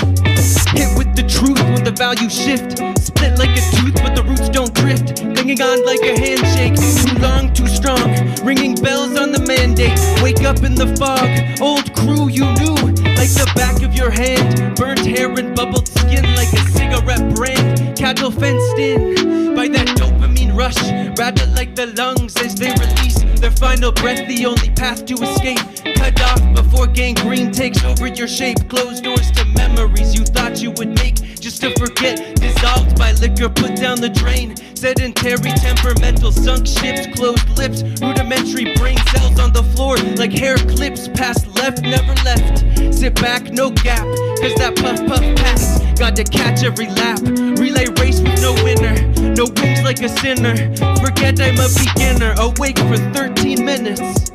Hit with the truth when the values shift, split like a tooth but the roots don't drift, clinging on like a handshake, too long, too strong, ringing bells on the mandate. Wake up in the fog, old crew you knew like the back of your hand, burnt hair and bubbled skin like a cigarette brand. Cattle fenced in by that dopamine rush, rattle like the lungs as they release their final breath, the only path to escape. Cut off before gangrene takes over your shape. Closed doors to memories you thought you would make just to forget, dissolved by liquor put down the drain. Sedentary, temperamental, sunk ships, closed lips, rudimentary brain cells on the floor like hair clips. Past left, never left. Sit back, no gap, cause that puff pass got to catch every lap. Relay race with no winner, no wings like a sinner. Forget I'm a beginner, awake for 13 minutes.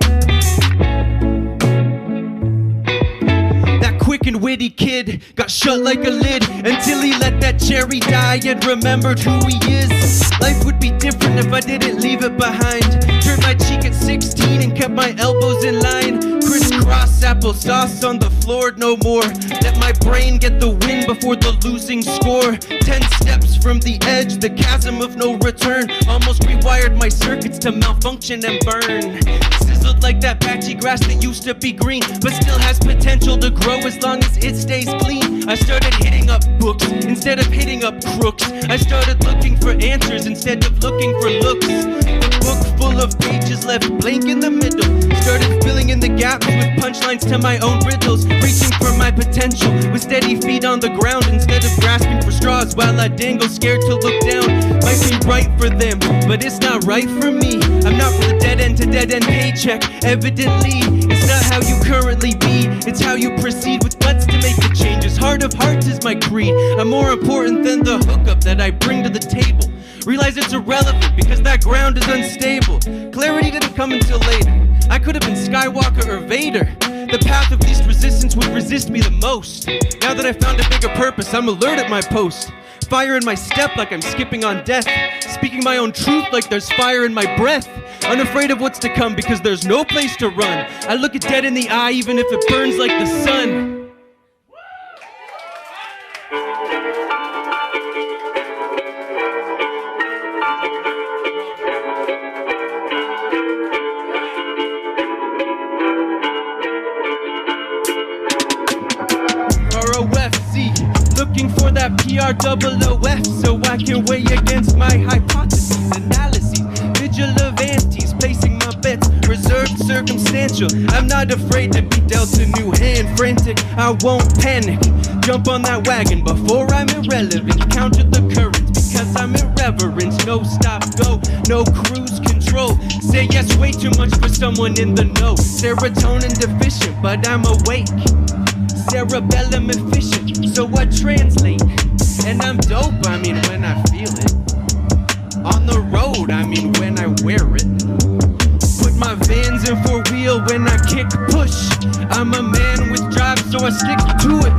That quick and witty kid got shut like a lid until he let that cherry die and remembered who he is. Life would be different if I didn't leave it behind. Turned my cheek at 16 and kept my elbows in line. Crisscross applesauce on the floor, no more. Let my brain get the win before the losing score. 10 steps from the edge, the chasm of no return. Almost rewired my circuits to malfunction and burn. Sizzled like that patchy grass that used to be green, but still has potential to grow as long as it stays clean. I started hitting up books instead of hitting up crooks. I started looking for answers instead of looking for looks. The book full of pages left blank in the middle. Started filling in the gaps with punchlines to my own riddles. Reaching for my potential with steady feet on the ground instead of grasping for straws while I dangle scared to look down. Might be right for them, but it's not right for me. I'm not for the dead end grind to dead-end paycheck. Evidently, it's not how you currently be, it's how you proceed with guts to make the changes. Heart of hearts is my creed. I'm more important than the hookup that I bring to the table. Realize it's irrelevant because that ground is unstable. Clarity didn't come until later. I could have been Skywalker or Vader. The path of least resistance would resist me the most. Now that I found a bigger purpose, I'm alert at my post. Fire in my step like I'm skipping on death. Speaking my own truth like there's fire in my breath. Unafraid of what's to come because there's no place to run. I look it dead in the eye even if it burns like the sun. ROFC, looking for that PROF so I can weigh against my hypotheses, analyses, vigilantes, placing my bets, reserved, circumstantial. I'm not afraid to be dealt a new hand, frantic, I won't panic. Jump on that wagon before I'm irrelevant, counter the currents because I'm irreverent. No stop, go, no cruise control. Say yes way too much for someone in the know. Serotonin deficient, but I'm awake. Cerebellum efficient, so I translate. And I'm dope, I mean when I feel it. On the road, I mean when I wear it. Put my Vans in for wheel when I kick push. I'm a man with drive, so I stick to it.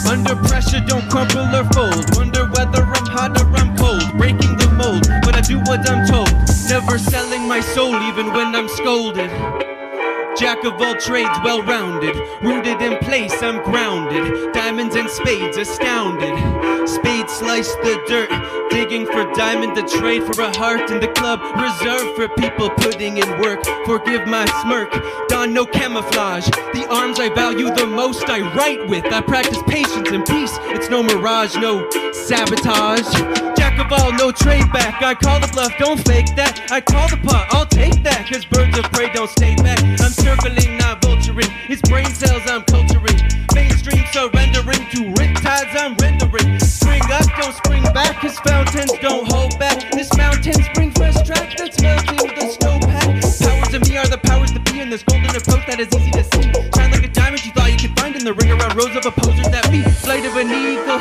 Under pressure, don't crumple or fold. Wonder whether I'm hot or I'm cold. Breaking the mold, but I do what I'm told. Never selling my soul even when I'm scolded. Jack of all trades, well-rounded. Rooted in place, I'm grounded. Diamonds and spades, astounded. Spades slice the dirt. Digging for diamond to trade for a heart in the club. Reserved for people putting in work. Forgive my smirk. Don no camouflage. The arms I value the most I write with. I practice patience and peace. It's no mirage, no sabotage. Jack of all, no trade back. I call the bluff, don't fake that. I call the pot, I'll take that. Cause birds of prey don't stay back. I'm circling, not vulturing. His brain cells I'm culturing. Mainstream surrendering to riptides I'm rendering. Spring up, don't spring back. His fountains don't hold back. This mountain spring fresh track that's melting the snowpack. Powers of me are the powers to be in this golden approach that is easy to see. Shine like a diamond you thought you could find in the ring around rows of opposers that beat. Flight of an eagle,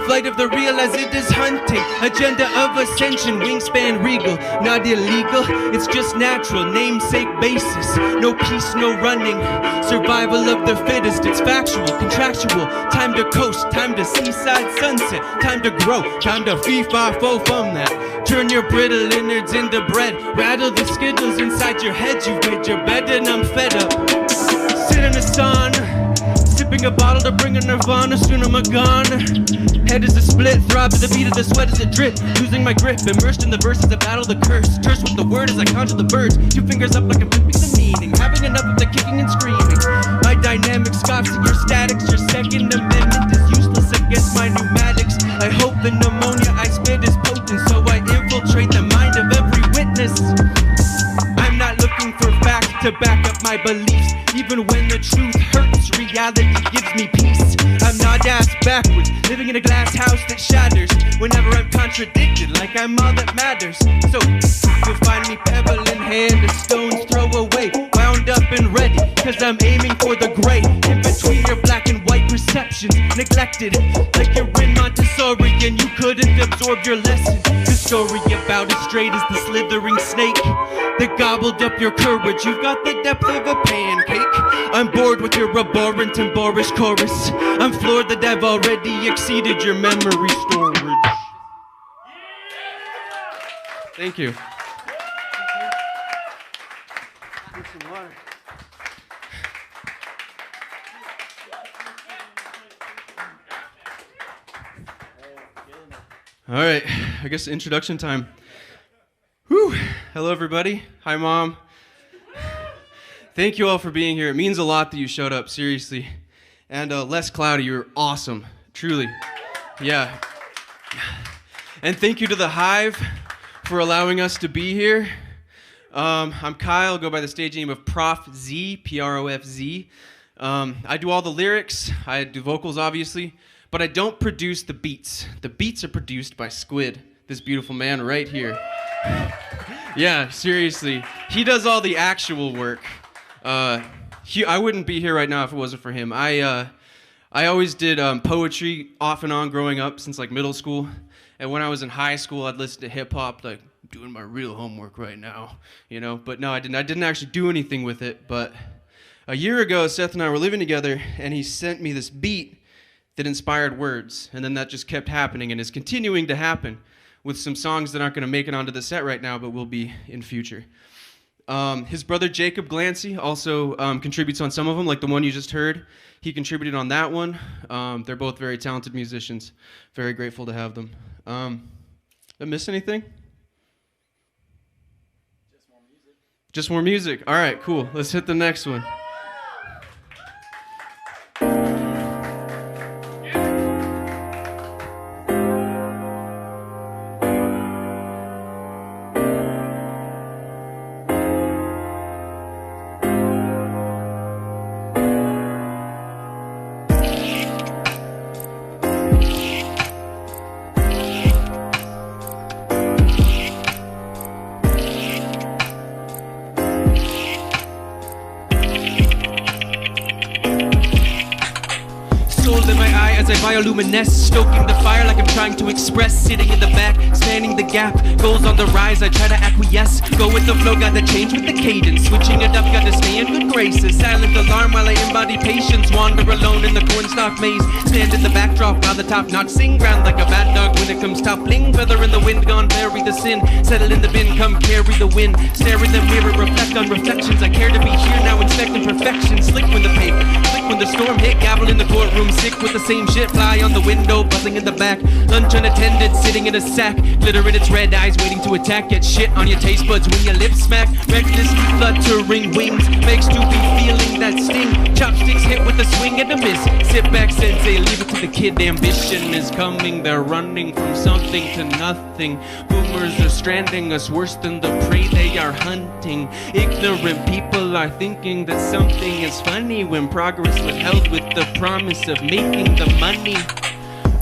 flight of the real as it is hunting. Agenda of ascension, wingspan regal. Not illegal, it's just natural. Namesake basis, no peace, no running. Survival of the fittest, it's factual, contractual. Time to coast, time to seaside sunset. Time to grow, time to fee-fi-fo from that. Turn your brittle innards into bread. Rattle the skittles inside your head. You've made your bed and I'm fed up. Sit in the sun, sipping a bottle to bring a nirvana. Soon I'm a gun. Head is a split, throb to the beat of the sweat as a drip. Losing my grip, immersed in the verses that battle the curse. Terse with the word as I conjure the birds. 2 fingers up like I'm flipping the meaning. Having enough of the kicking and screaming. My dynamic scoffs at your statics. Your second amendment is useless against my pneumatics. I hope the pneumonia I spit is potent, so I infiltrate the mind of every witness. I'm not looking for facts to back up my beliefs. Even when the truth hurts, reality gives me peace. I'm not ass backwards, living in a glass house that shatters whenever I'm contradicted, like I'm all that matters. So you'll find me pebble in hand, a stone's throw away, wound up and ready, cause I'm aiming for the gray. In between your black and white perceptions, neglected, like you're in Montessori and you couldn't absorb your lesson. The story about as straight as the slithering snake that gobbled up your courage. You've got the depth of a pancake. I'm bored with your abhorrent and boorish chorus. I'm floored that I've already exceeded your memory storage. Thank you. All right, I guess introduction time. Whew. Hello, everybody. Hi, Mom. Thank you all for being here. It means a lot that you showed up, seriously. And Les Cloudy, you're awesome, truly. Yeah. And thank you to the Hive for allowing us to be here. I'm Kyle, go by the stage name of Prof Z, P-R-O-F-Z. I do all the lyrics, I do vocals, obviously, but I don't produce the beats. The beats are produced by Squid, this beautiful man right here. Yeah, seriously. He does all the actual work. I wouldn't be here right now if it wasn't for him. I always did poetry off and on growing up since like middle school. And when I was in high school, I'd listen to hip hop, like doing my real homework right now, you know. But no, I didn't actually do anything with it. But a year ago, Seth and I were living together, and he sent me this beat that inspired words. And then that just kept happening and is continuing to happen with some songs that aren't going to make it onto the set right now, but will be in future. His brother Jacob Glancy also contributes on some of them, like the one you just heard. He contributed on that one. They're both very talented musicians. Very grateful to have them. Did I miss anything? Just more music. Just more music. All right, cool. Let's hit the next one. As I bioluminesce, stoking the fire like I'm trying to express. Sitting in the back, spanning the gap. Goals on the rise, I try to acquiesce. Go with the flow, gotta change with the cadence. Switching it up, gotta stay in good graces. Silent alarm while I embody patience. Wander alone in the cornstalk maze. Stand in the backdrop while the top notch sing. Ground like a bad dog when it comes toppling. Feather in the wind, gone bury the sin. Settle in the bin, come carry the wind. Stare in the mirror, reflect on reflections. I care to be here now, inspecting perfection. Slick when the paper, slick when the storm hit. Gavel in the courtroom, sick with the same shit. Fly on the window, buzzing in the back. Lunch unattended, sitting in a sack. Glitter in its red eyes, waiting to attack. Get shit on your taste buds when your lips smack. Recklessly fluttering wings, makes to be feeling that sting. Chopsticks hit with a swing and a miss. Sit back, sensei, leave it to the kid. Ambition is coming, they're running from something to nothing. Boomers are stranding us worse than the prey they are hunting. Ignorant people are thinking that something is funny when progress withheld with the promise of making the money.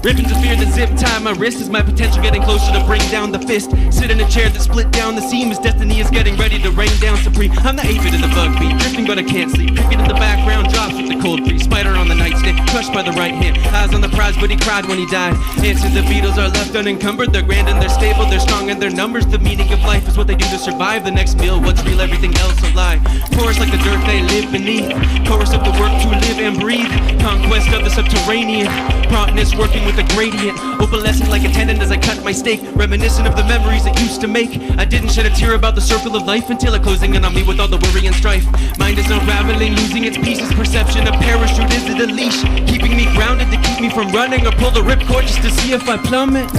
Ribbons of fear that zip tie my wrist. Is my potential getting closer to bring down the fist? Sit in a chair that split down the seam. As destiny is getting ready to rain down supreme. I'm the aphid in the bug bee, drifting but I can't sleep. Cricket in the background drops with the cold breeze. Spider on the nightstick, crushed by the right hand. Eyes on the prize, but he cried when he died. Answer: the Beatles are left unencumbered. They're grand and they're stable, they're strong in their numbers. The meaning of life is what they do to survive. The next meal, what's real, everything else a lie. Chorus like the dirt they live beneath. Chorus of the work to live and breathe. Conquest of the subterranean. Promptness working with a gradient, opalescent like a tendon as I cut my steak, reminiscent of the memories it used to make. I didn't shed a tear about the circle of life until it closing in on me with all the worry and strife. Mind is unraveling, losing its pieces. Perception, a parachute, is it a leash? Keeping me grounded to keep me from running, or pull the ripcord just to see if I plummet.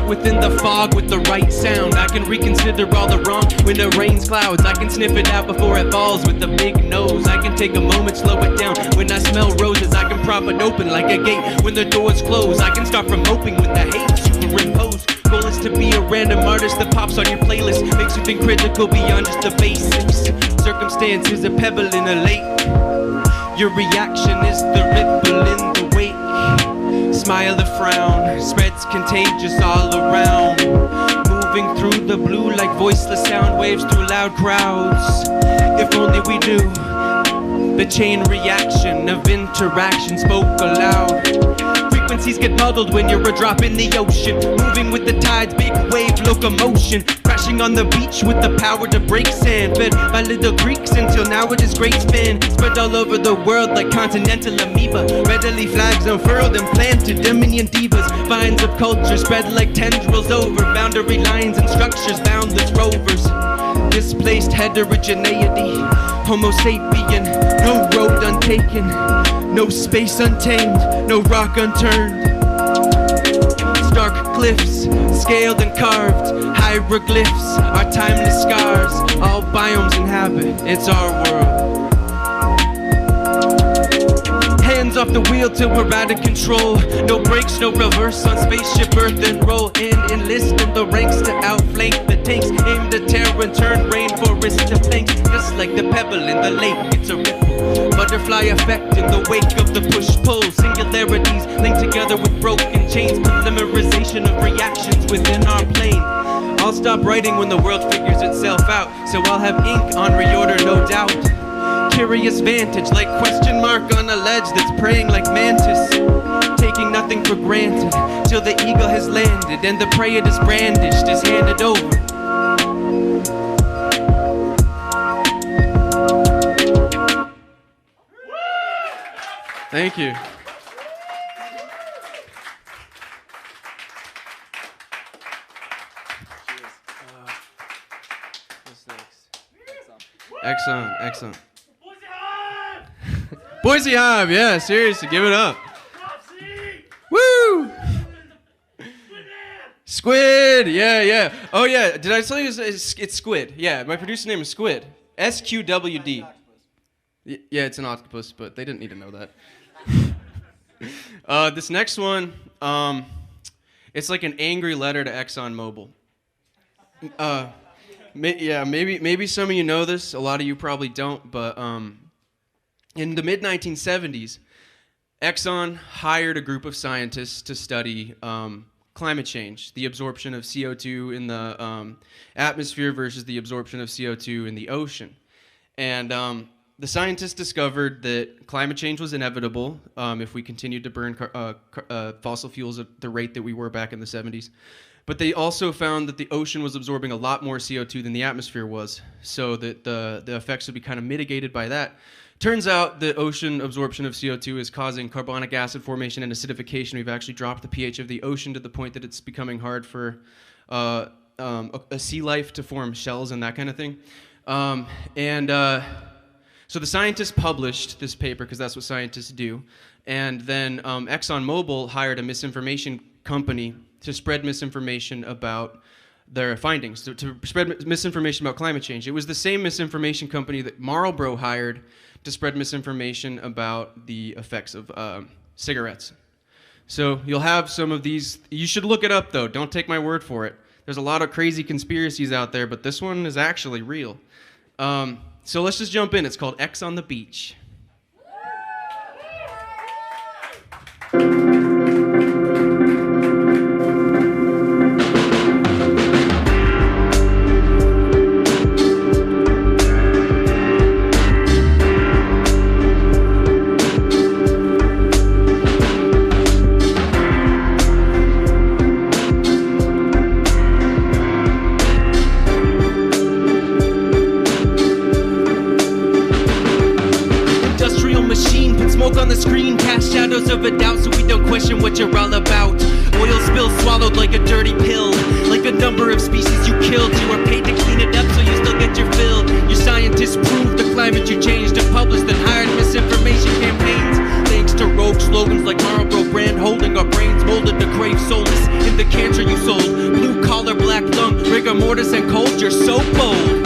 Within the fog with the right sound, I can reconsider all the wrong when it rains clouds. I can sniff it out before it falls with a big nose. I can take a moment, slow it down when I smell roses. I can prop it open like a gate when the doors close. I can start from hoping when the hate superimposed. Goal is to be a random artist that pops on your playlist, makes you think critical beyond just the basics. Circumstance is a pebble in a lake. Your reaction is the ripple in the wake. Smile or frown, spreads contagious all around. Moving through the blue like voiceless sound waves through loud crowds. If only we knew the chain reaction of interaction spoke aloud. Frequencies get muddled when you're a drop in the ocean. Moving with the tides, big wave locomotion. Crashing on the beach with the power to break sand. Fed by little creeks until now it is great span. Spread all over the world like continental amoeba. Readily flags unfurled and planted. Dominion divas, vines of culture spread like tendrils over boundary lines and structures, boundless rovers. Displaced heterogeneity, Homo sapien, no road untaken, no space untamed, no rock unturned. Stark cliffs, scaled and carved, hieroglyphs, our timeless scars. All biomes inhabit, it's our world. hands off the wheel till we're out of control. No brakes, no reverse on spaceship Earth and roll and enlist in the ranks to outflank the tanks. Aim to tear and turn rainforest to planks. Just like the pebble in the lake, it's a ripple. Butterfly effect in the wake of the push-pull. Singularities linked together with broken chains. Polymerization of reactions within our plane. I'll stop writing when the world figures itself out, so I'll have ink on reorder, no doubt. Curious vantage, like question mark on a ledge that's praying like mantis. Taking nothing for granted, till the eagle has landed and the prey it is brandished is handed over. Thank you. Excellent. Boise Hive, yeah, seriously, give it up. Woo! Squid, yeah. Oh yeah, did I tell you it's Squid? Yeah, my producer name is Squid. SQWD. Yeah, it's an octopus, but they didn't need to know that. This next one, it's like an angry letter to ExxonMobil. Maybe some of you know this. A lot of you probably don't. But in the mid-1970s, Exxon hired a group of scientists to study climate change, the absorption of CO2 in the atmosphere versus the absorption of CO2 in the ocean. And the scientists discovered that climate change was inevitable if we continued to burn fossil fuels at the rate that we were back in the 70s. But they also found that the ocean was absorbing a lot more CO2 than the atmosphere was, so that the effects would be kind of mitigated by that. Turns out the ocean absorption of CO2 is causing carbonic acid formation and acidification. We've actually dropped the pH of the ocean to the point that it's becoming hard for a sea life to form shells and that kind of thing. So the scientists published this paper, because that's what scientists do, and then ExxonMobil hired a misinformation company to spread misinformation about their findings, to spread misinformation about climate change. It was the same misinformation company that Marlboro hired to spread misinformation about the effects of cigarettes. So you'll have some of these. You should look it up, though. Don't take my word for it. There's a lot of crazy conspiracies out there, but this one is actually real. So let's just jump in. It's called X on the Beach. On the screen, cast shadows of a doubt so we don't question what you're all about. Oil spill swallowed like a dirty pill, like a number of species you killed. You are paid to clean it up so you still get your fill. Your scientists proved the climate you changed and published and hired misinformation campaigns. Thanks to rogue slogans like Marlboro brand, holding our brains molded to crave solace in the cancer you sold. Blue collar, black lung, rigor mortis and cold, you're so bold.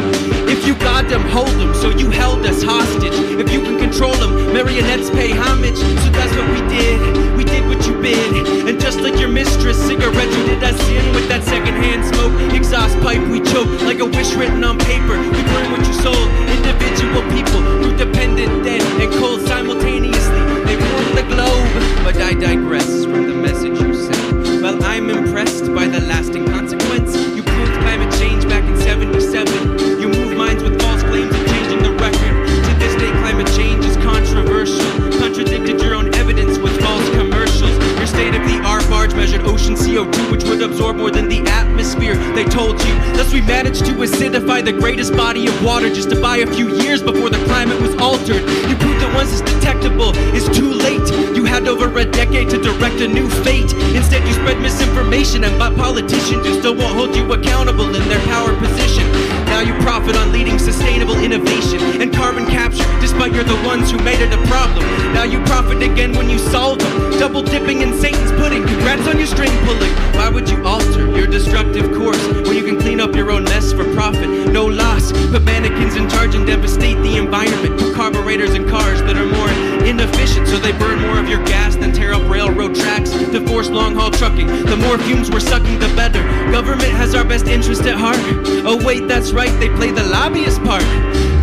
If you got them, hold them, so you held us hostage. If you can control them, marionettes pay homage. So that's what we did what you bid. And just like your mistress, cigarette you did us in with that secondhand smoke. Exhaust pipe we choke, like a wish written on paper. We burn what you sold, individual people who dependent, dead, and cold simultaneously. They warmed the globe, but I digress from the message you sent. Well, I'm impressed by the lasting consequence. You proved climate change back in 77. You moved minds with false claims of changing the record. To this day, climate change is controversial. Contradicted your own evidence with false commercials. Your state-of-the-art barge measured ocean CO2, which would absorb more than the atmosphere. They told you. Thus we managed to acidify the greatest body of water just to buy a few years before the climate was altered. You proved that once it's detectable, it's too late. You had over a decade to direct a new fate. Instead, you spread misinformation and bought politicians who still won't hold you accountable in their power position. Now you profit on leading sustainable innovation and carbon capture, despite you're the ones who made it a problem. Now you profit again when you solve them, double dipping in Satan's pudding. Congrats on your string pulling. Why would you alter your destructive course when you can clean up your own mess for profit? No loss, put mannequins in charge and devastate the environment. Put carburetors in cars that are more inefficient, so they burn more of your gas than tear up railroad tracks to force long-haul trucking. The more fumes we're sucking, the better. Government has our best interest at heart. Oh wait, that's right, they play the lobbyist part.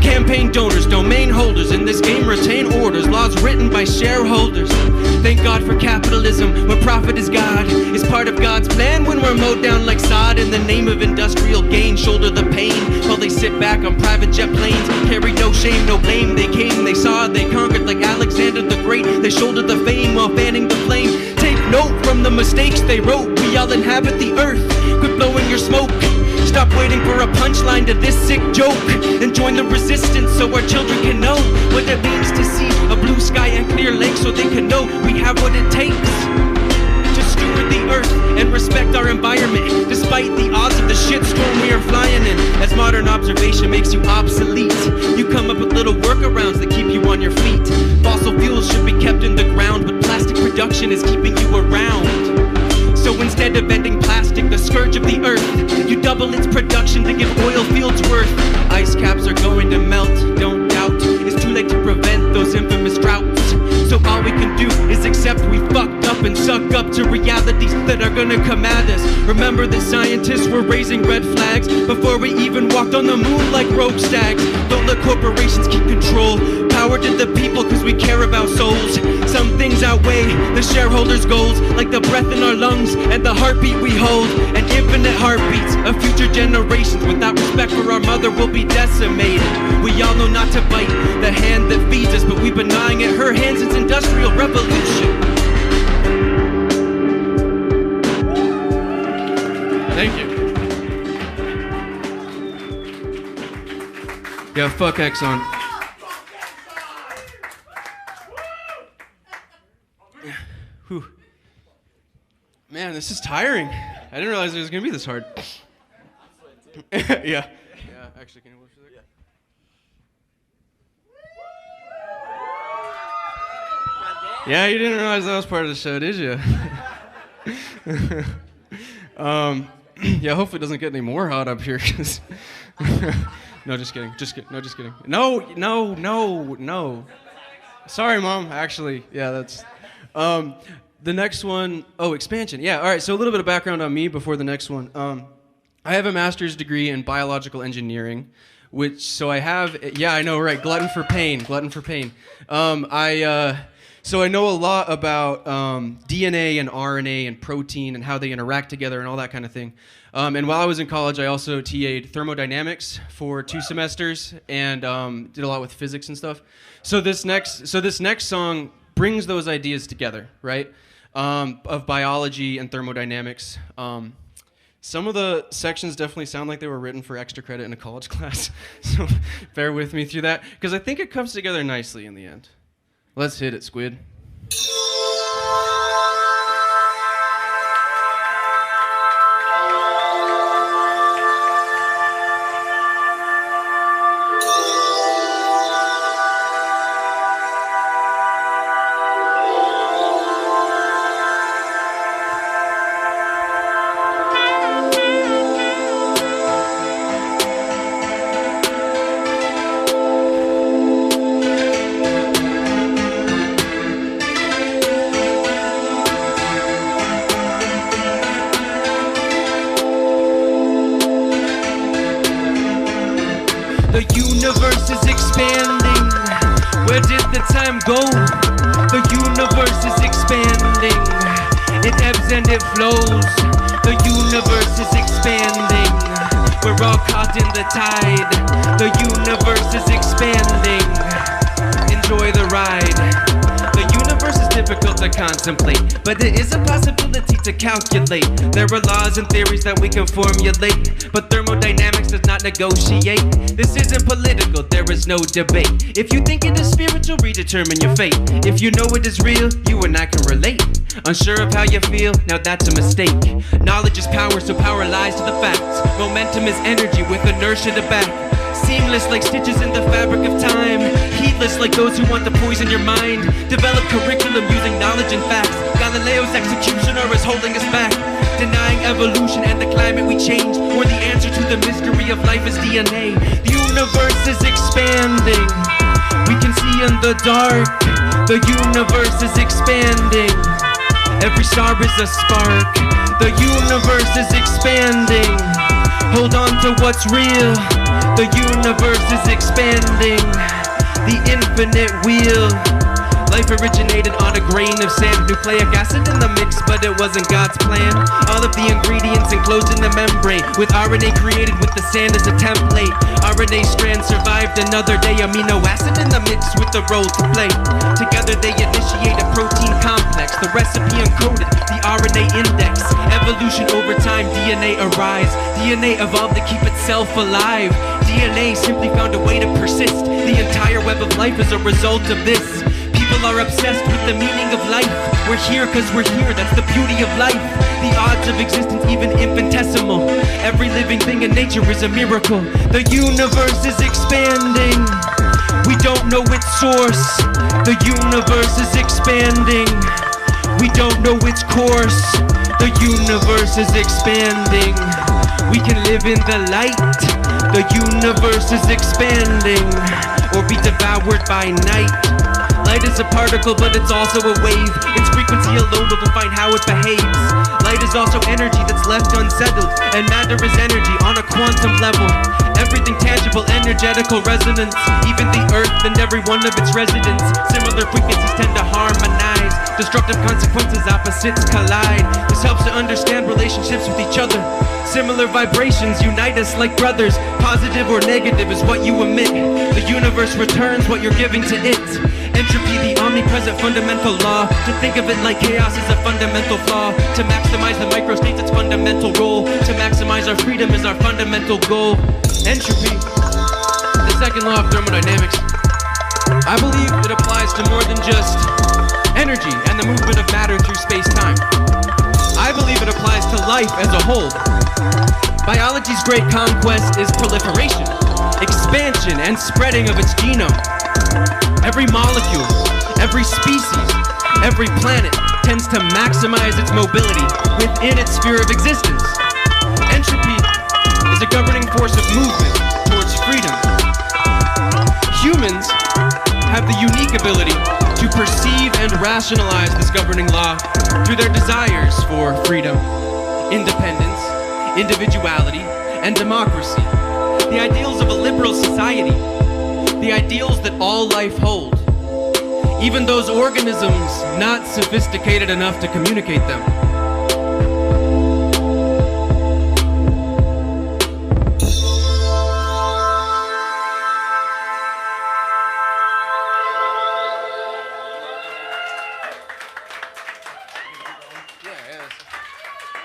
Campaign donors, domain holders, in this game retain orders, laws written by shareholders. Thank God for capitalism, where profit is God. It's part of God's plan when we're mowed down like sod. In the name of industrial gain, shoulder the pain while they sit back on private jet planes. Carry no shame, no blame. They came, they saw, they conquered like Alexander the Great. They shouldered the fame while fanning the flame. Take note from the mistakes they wrote. We all inhabit the earth. Quit blowing your smoke. Stop waiting for a punchline to this sick joke and join the resistance so our children can know what it means to see a blue sky and clear lake, so they can know we have what it takes to steward the earth and respect our environment despite the odds of the shitstorm we are flying in. As modern observation makes you obsolete, you come up with little workarounds that keep you on your feet. Fossil fuels should be kept in the ground, but plastic production is keeping you around. So instead of ending plastic, the scourge of the earth, you double its production to give oil fields worth. Ice caps are going to melt, don't doubt. It's too late to prevent those infamous droughts. So all we can do is accept we fucked up and suck up to realities that are gonna come at us. Remember that scientists were raising red flags before we even walked on the moon like rogue stags. Don't let corporations keep control. Power to the people cause we care about souls. Some things outweigh the shareholders' goals, like the breath in our lungs and the heartbeat we hold. And infinite heartbeats of future generations without respect for our mother will be decimated. We all know not to bite the hand that feeds us, but we've been gnawing at her hand since industrial revolution. Thank you. Yeah, fuck Exxon. Whew. Man, this is tiring. I didn't realize it was gonna be this hard. Yeah. Yeah, actually, can you watch that? Yeah, you didn't realize that was part of the show, did you? Yeah, hopefully it doesn't get any more hot up here, cause no, just kidding. No, just kidding. No. Sorry, Mom. Actually, yeah, that's. The next one, expansion. Yeah, all right, so a little bit of background on me before the next one. I have a master's degree in biological engineering, so I have, yeah, I know, right, glutton for pain. So I know a lot about DNA and RNA and protein and how they interact together and all that kind of thing. And while I was in college, I also TA'd thermodynamics for 2 semesters and did a lot with physics and stuff. So this next song brings those ideas together, right? Of biology and thermodynamics. Some of the sections definitely sound like they were written for extra credit in a college class, so bear with me through that, because I think it comes together nicely in the end. Let's hit it, Squid. The universe is expanding. Where did the time go? The universe is expanding. It ebbs and it flows. The universe is expanding. We're all caught in the tide. The universe is expanding. Enjoy the ride. The universe is difficult to contemplate, but it is a possibility to calculate. There are laws and theories that we can formulate, but thermodynamics does not negotiate. This isn't political, there is no debate. If you think it is spiritual, redetermine your fate. If you know it is real, you and I can relate. Unsure of how you feel? Now that's a mistake. Knowledge is power, so power lies to the facts. Momentum is energy with inertia to back. Seamless like stitches in the fabric of time. Heedless like those who want to poison your mind. Develop curriculum using knowledge and facts. Galileo's executioner is holding us back. Denying evolution and the climate we change, or the answer to the mystery of life is DNA. The universe is expanding. We can see in the dark. The universe is expanding. Every star is a spark. The universe is expanding. Hold on to what's real. The universe is expanding. The infinite wheel. Life originated on a grain of sand. Nucleic acid in the mix, but it wasn't God's plan. All of the ingredients enclosed in the membrane, with RNA created with the sand as a template. RNA strand survived another day. Amino acid in the mix with the role to play. Together they initiate a protein complex. The recipe encoded, the RNA index. Evolution over time, DNA arise. DNA evolved to keep itself alive. DNA simply found a way to persist. The entire web of life is a result of this. People are obsessed with the meaning of life. We're here cause we're here, that's the beauty of life. The odds of existence even infinitesimal. Every living thing in nature is a miracle. The universe is expanding. We don't know its source. The universe is expanding. We don't know its course. The universe is expanding. We can live in the light. The universe is expanding, or be devoured by night. Light is a particle, but it's also a wave. Its frequency alone will define how it behaves. Light is also energy that's left unsettled, and matter is energy on a quantum level. Everything tangible, energetical resonance. Even the earth and every one of its residents. Similar frequencies tend to harmonize. Destructive consequences, opposites collide. This helps to understand relationships with each other. Similar vibrations unite us like brothers. Positive or negative is what you emit. The universe returns what you're giving to it. Entropy, the omnipresent fundamental law. To think of it like chaos is a fundamental flaw. To maximize the microstates, its fundamental role. To maximize our freedom is our fundamental goal. Entropy, the second law of thermodynamics. I believe it applies to more than just energy and the movement of matter through space-time. I believe it applies to life as a whole. Biology's great conquest is proliferation, expansion, and spreading of its genome. Every molecule, every species, every planet tends to maximize its mobility within its sphere of existence. Entropy is a governing force of movement towards freedom. Humans have the unique ability to perceive and rationalize this governing law through their desires for freedom, independence, individuality, and democracy. The ideals of a liberal society, the ideals that all life hold, even those organisms not sophisticated enough to communicate them.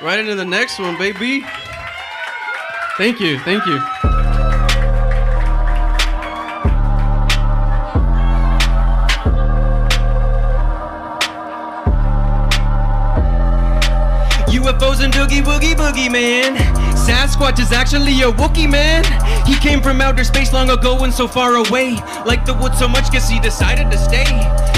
Right into the next one, baby. Thank you, thank you. UFOs and Doogie Boogie Boogie Man. Sasquatch is actually a Wookiee, man. He came from outer space long ago and so far away. Liked the woods so much, guess he decided to stay.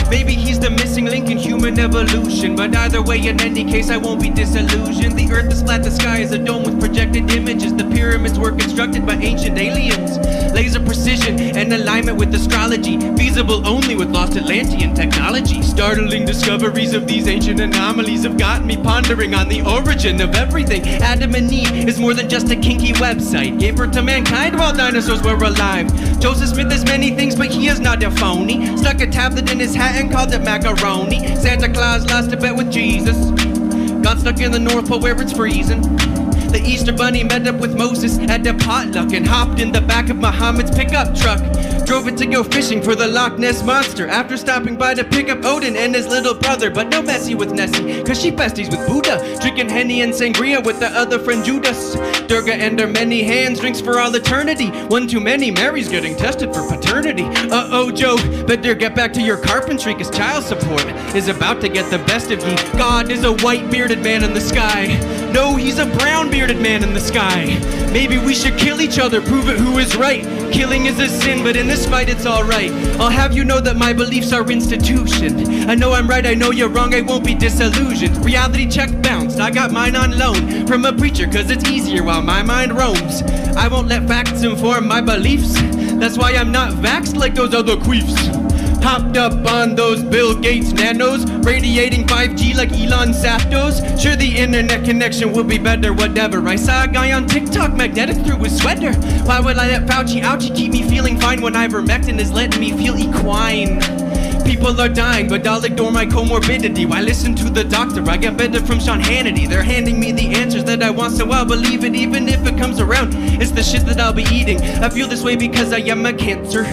Maybe he's the missing link in human evolution. But either way, in any case, I won't be disillusioned. The earth is flat, the sky is a dome with projected images. The pyramids were constructed by ancient aliens. Laser precision and alignment with astrology. Feasible only with lost Atlantean technology. Startling discoveries of these ancient anomalies have got me pondering on the origin of everything. Adam and Eve is more than just a kinky website. Gave birth to mankind while dinosaurs were alive. Joseph Smith is many things, but he is not a phony. Stuck a tablet in his hat and called it macaroni. Santa Claus lost a bet with Jesus. Got stuck in the North Pole where it's freezing. The Easter Bunny met up with Moses at the potluck and hopped in the back of Muhammad's pickup truck. Drove it to go fishing for the Loch Ness Monster after stopping by to pick up Odin and his little brother. But no messy with Nessie, cause she besties with Buddha. Drinking Henny and Sangria with the other friend Judas. Durga and her many hands, drinks for all eternity. One too many, Mary's getting tested for paternity. Uh-oh, Joe, better get back to your carpentry, cause child support is about to get the best of ye. God is a white bearded man in the sky. No, he's a brown bearded man in the sky. Maybe we should kill each other, prove it who is right. Killing is a sin, but in this fight it's alright. I'll have you know that my beliefs are institution. I know I'm right, I know you're wrong, I won't be disillusioned. Reality check bounced, I got mine on loan from a preacher, cause it's easier while my mind roams. I won't let facts inform my beliefs. That's why I'm not vaxxed like those other queefs. Hopped up on those Bill Gates nanos, radiating 5G like Elon Saptos. Sure, the internet connection will be better, whatever. I saw a guy on TikTok magnetic through his sweater. Why would I let Fauci ouchie keep me feeling fine when ivermectin is letting me feel equine? People are dying, but I'll ignore my comorbidity. Why listen to the doctor? I get better from Sean Hannity. They're handing me the answers that I want, so I'll believe it even if it comes around. It's the shit that I'll be eating. I feel this way because I am a cancer,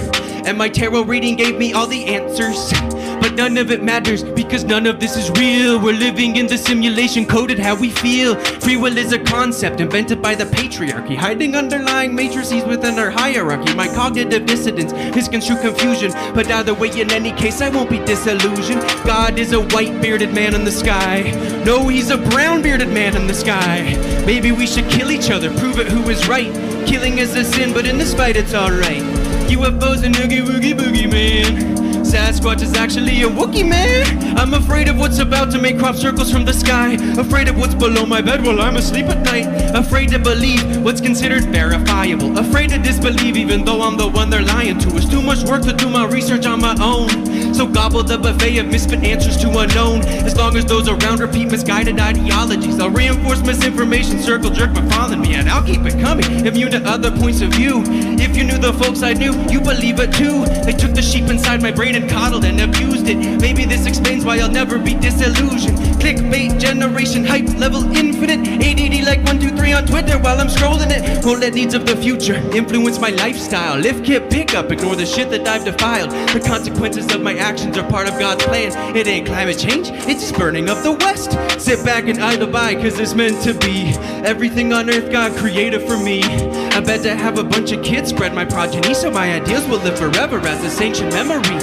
and my tarot reading gave me all the answers. But none of it matters because none of this is real. We're living in the simulation coded how we feel. Free will is a concept invented by the patriarchy, hiding underlying matrices within our hierarchy. My cognitive dissonance misconstrued confusion, but either way, in any case, I won't be disillusioned. God is a white bearded man in the sky. No, he's a brown bearded man in the sky. Maybe we should kill each other, prove it who is right. Killing is a sin, but in this fight it's alright. UFOs and oogie woogie boogie man. Sasquatch is actually a Wookiee man. I'm afraid of what's about to make crop circles from the sky. Afraid of what's below my bed while I'm asleep at night. Afraid to believe what's considered verifiable. Afraid to disbelieve even though I'm the one they're lying to. It's too much work to do my research on my own. So gobble the buffet of misfit answers to unknown. As long as those around repeat misguided ideologies, I'll reinforce misinformation, circle jerk for following me, and I'll keep it coming, immune to other points of view. If you knew the folks I knew, you believe it too. They took the sheep inside my brain and coddled and abused it. Maybe this explains why I'll never be disillusioned. Clickbait generation, hype level infinite. ADD like 123 on Twitter while I'm scrolling it. Roulette needs of the future influence my lifestyle. Lift, kip, pick up, ignore the shit that I've defiled. The consequences of my actions are part of God's plan. It ain't climate change, it's just burning up the West. Sit back and idle by, cause it's meant to be. Everything on earth God created for me. I bet to have a bunch of kids, spread my progeny, so my ideals will live forever as this ancient memory.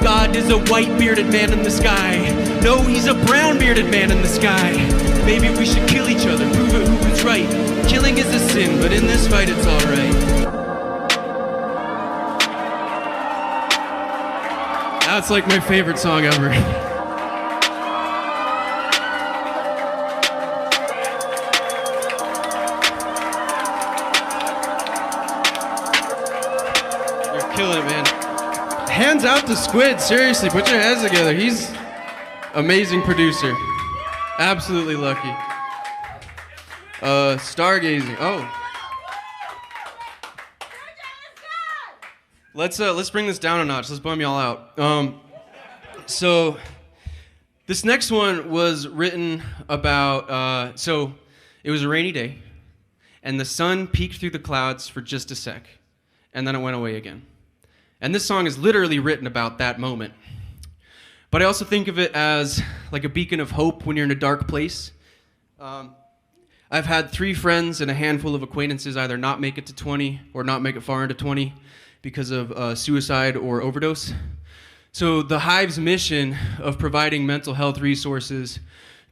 God is a white bearded man in the sky. No, he's a brown bearded man in the sky. Maybe we should kill each other, prove it who is right. Killing is a sin, but in this fight it's alright. That's like my favorite song ever. You're killing it, man. Hands out to Squid, seriously, put your hands together. He's amazing producer. Absolutely lucky. Stargazing. Oh. Let's bring this down a notch. Let's bum y'all out. So this next one was written about, so it was a rainy day and the sun peeked through the clouds for just a sec and then it went away again. And this song is literally written about that moment. But I also think of it as like a beacon of hope when you're in a dark place. I've had 3 friends and a handful of acquaintances either not make it to 20 or not make it far into 20 because of suicide or overdose. So the Hive's mission of providing mental health resources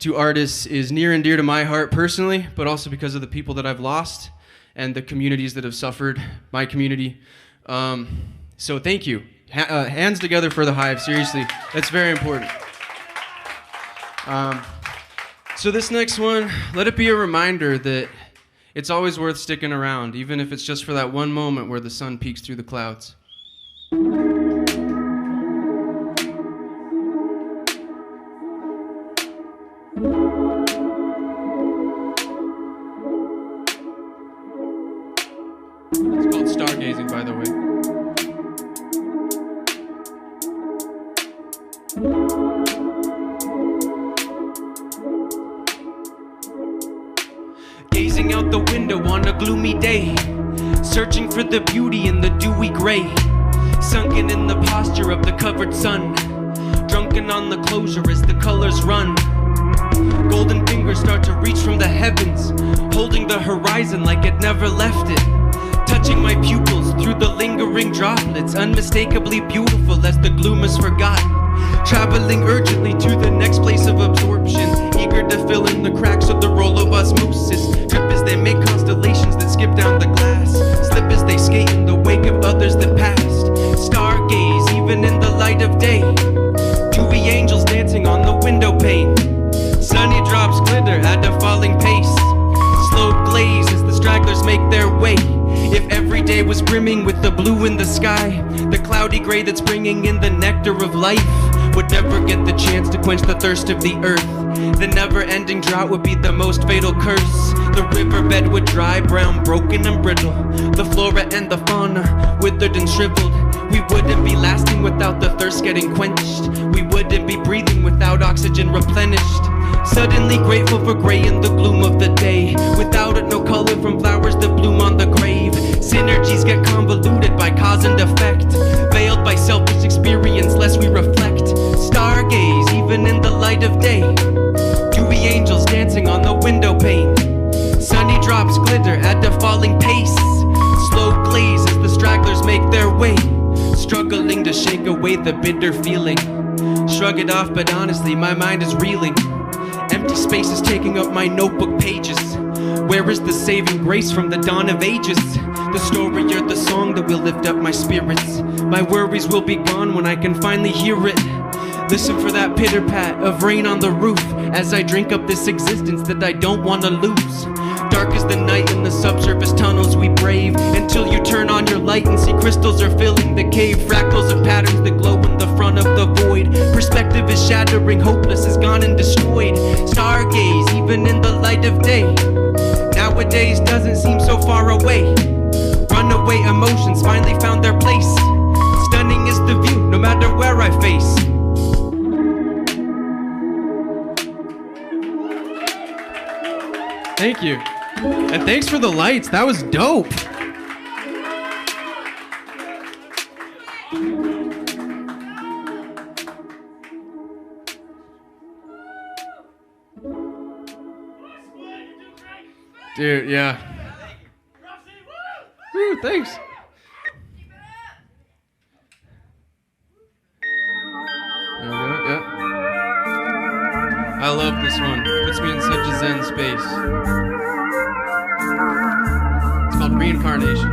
to artists is near and dear to my heart personally, but also because of the people that I've lost and the communities that have suffered, my community. So thank you. Hands together for the Hive, seriously. That's very important. So this next one, let it be a reminder that it's always worth sticking around, even if it's just for that one moment where the sun peeks through the clouds. It's called Stargazing, by the way. Gazing out the window on a gloomy day, searching for the beauty in the dewy gray, sunken in the posture of the covered sun, drunken on the closure as the colors run. Golden fingers start to reach from the heavens, holding the horizon like it never left it, touching my pupils through the lingering droplets, unmistakably beautiful as the gloom is forgotten. Traveling urgently to the next place of absorption, eager to fill in the cracks of the roll of osmosis. Trip as they make constellations that skip down the glass, slip as they skate in the wake of others that passed. Stargaze even in the light of day, dewy angels dancing on the window pane. Sunny drops glitter at a falling pace, slow glaze as the stragglers make their way. If every day was brimming with the blue in the sky, the cloudy gray gray that's bringing in the nectar of life would never get the chance to quench the thirst of the earth. The never-ending drought would be the most fatal curse. The riverbed would dry, brown, broken, and brittle. The flora and the fauna withered and shriveled. We wouldn't be lasting without the thirst getting quenched. We wouldn't be breathing without oxygen replenished. Suddenly grateful for gray in the gloom of the day. Without it, no color from flowers that bloom on the grave. Synergies get convoluted by cause and effect, veiled by selfish experience lest we reflect. Stargaze even in the light of day. Dewy angels dancing on the window pane. Sunny drops glitter at a falling pace. Slow glaze as the stragglers make their way, struggling to shake away the bitter feeling. Shrug it off, but honestly my mind is reeling. Empty spaces taking up my notebook pages. Where is the saving grace from the dawn of ages? The story or the song that will lift up my spirits. My worries will be gone when I can finally hear it. Listen for that pitter-pat of rain on the roof as I drink up this existence that I don't want to lose. Dark as the night in the subsurface tunnels we brave, until you turn on your light and see crystals are filling the cave. Fractals of patterns that glow in the front of the void. Perspective is shattering, hopeless is gone and destroyed. Stargaze even in the light of day. Nowadays doesn't seem so far away. Runaway emotions finally found their place. Stunning is the view no matter where I face. Thank you. And thanks for the lights. That was dope. Dude, yeah. Woo, thanks. There we go, yeah. I love this one. Puts me in such a zen space. It's called Reincarnation.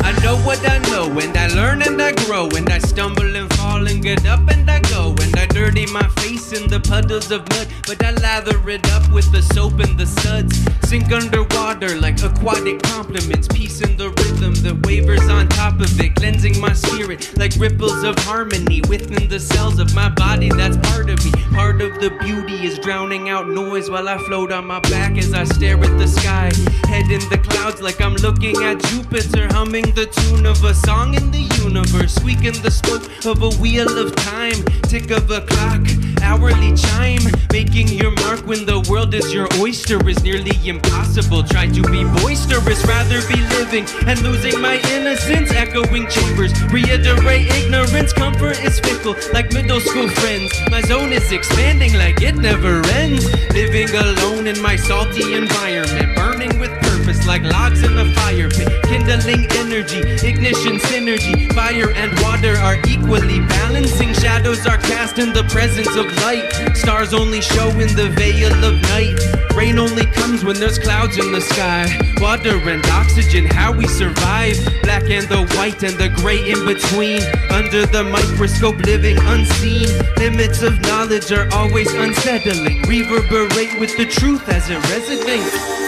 I know what I know, and I learn and I grow, and I stumble and fall and get up and I go, and I dirty my face in the puddles of mud, but I lather it up with the soap and the suds. Sink underwater like aquatic compliments, peace in the rhythm that wavers on top of it, cleansing my spirit like ripples of harmony within the cells of my body. That's part of me. Part of the beauty is drowning out noise while I float on my back as I stare at the sky. Head in the clouds like I'm looking at Jupiter, humming the tune of a song in the universe, squeaking the spoke of a wheel of time, tick of a clock, hourly chime. Making your mark when the world is your oyster is nearly impossible. Try to be boisterous, rather be living and losing my innocence. Echoing chambers, reiterate ignorance. Comfort is fickle like middle school friends. My zone is expanding like it never ends. Living alone in my salty environment, burning with purpose like logs in a fire pit. Kindling energy, ignition, synergy. Fire and water are equally balancing. Shadows are cast in the presence of light. Stars only show in the veil of night. Rain only comes when there's clouds in the sky. Water and oxygen, how we survive. Black and the white and the gray in between. Under the microscope, living unseen. Limits of knowledge are always unsettling. Reverberate with the truth as it resonates.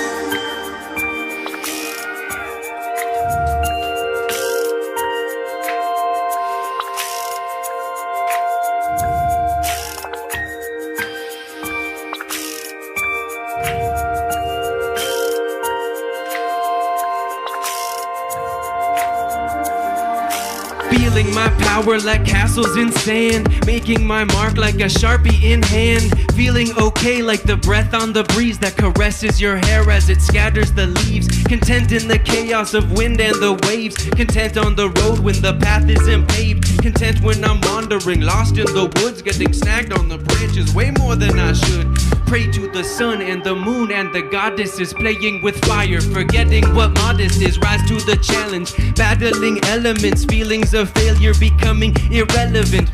Feeling my power like castles in sand, making my mark like a Sharpie in hand. Feeling okay like the breath on the breeze that caresses your hair as it scatters the leaves. Content in the chaos of wind and the waves. Content on the road when the path isn't paved. Content when I'm wandering, lost in the woods, getting snagged on the branches way more than I should. Pray to the sun and the moon and the goddesses, playing with fire, forgetting what modest is. Rise to the challenge, battling elements, feelings of failure becoming irrelevant.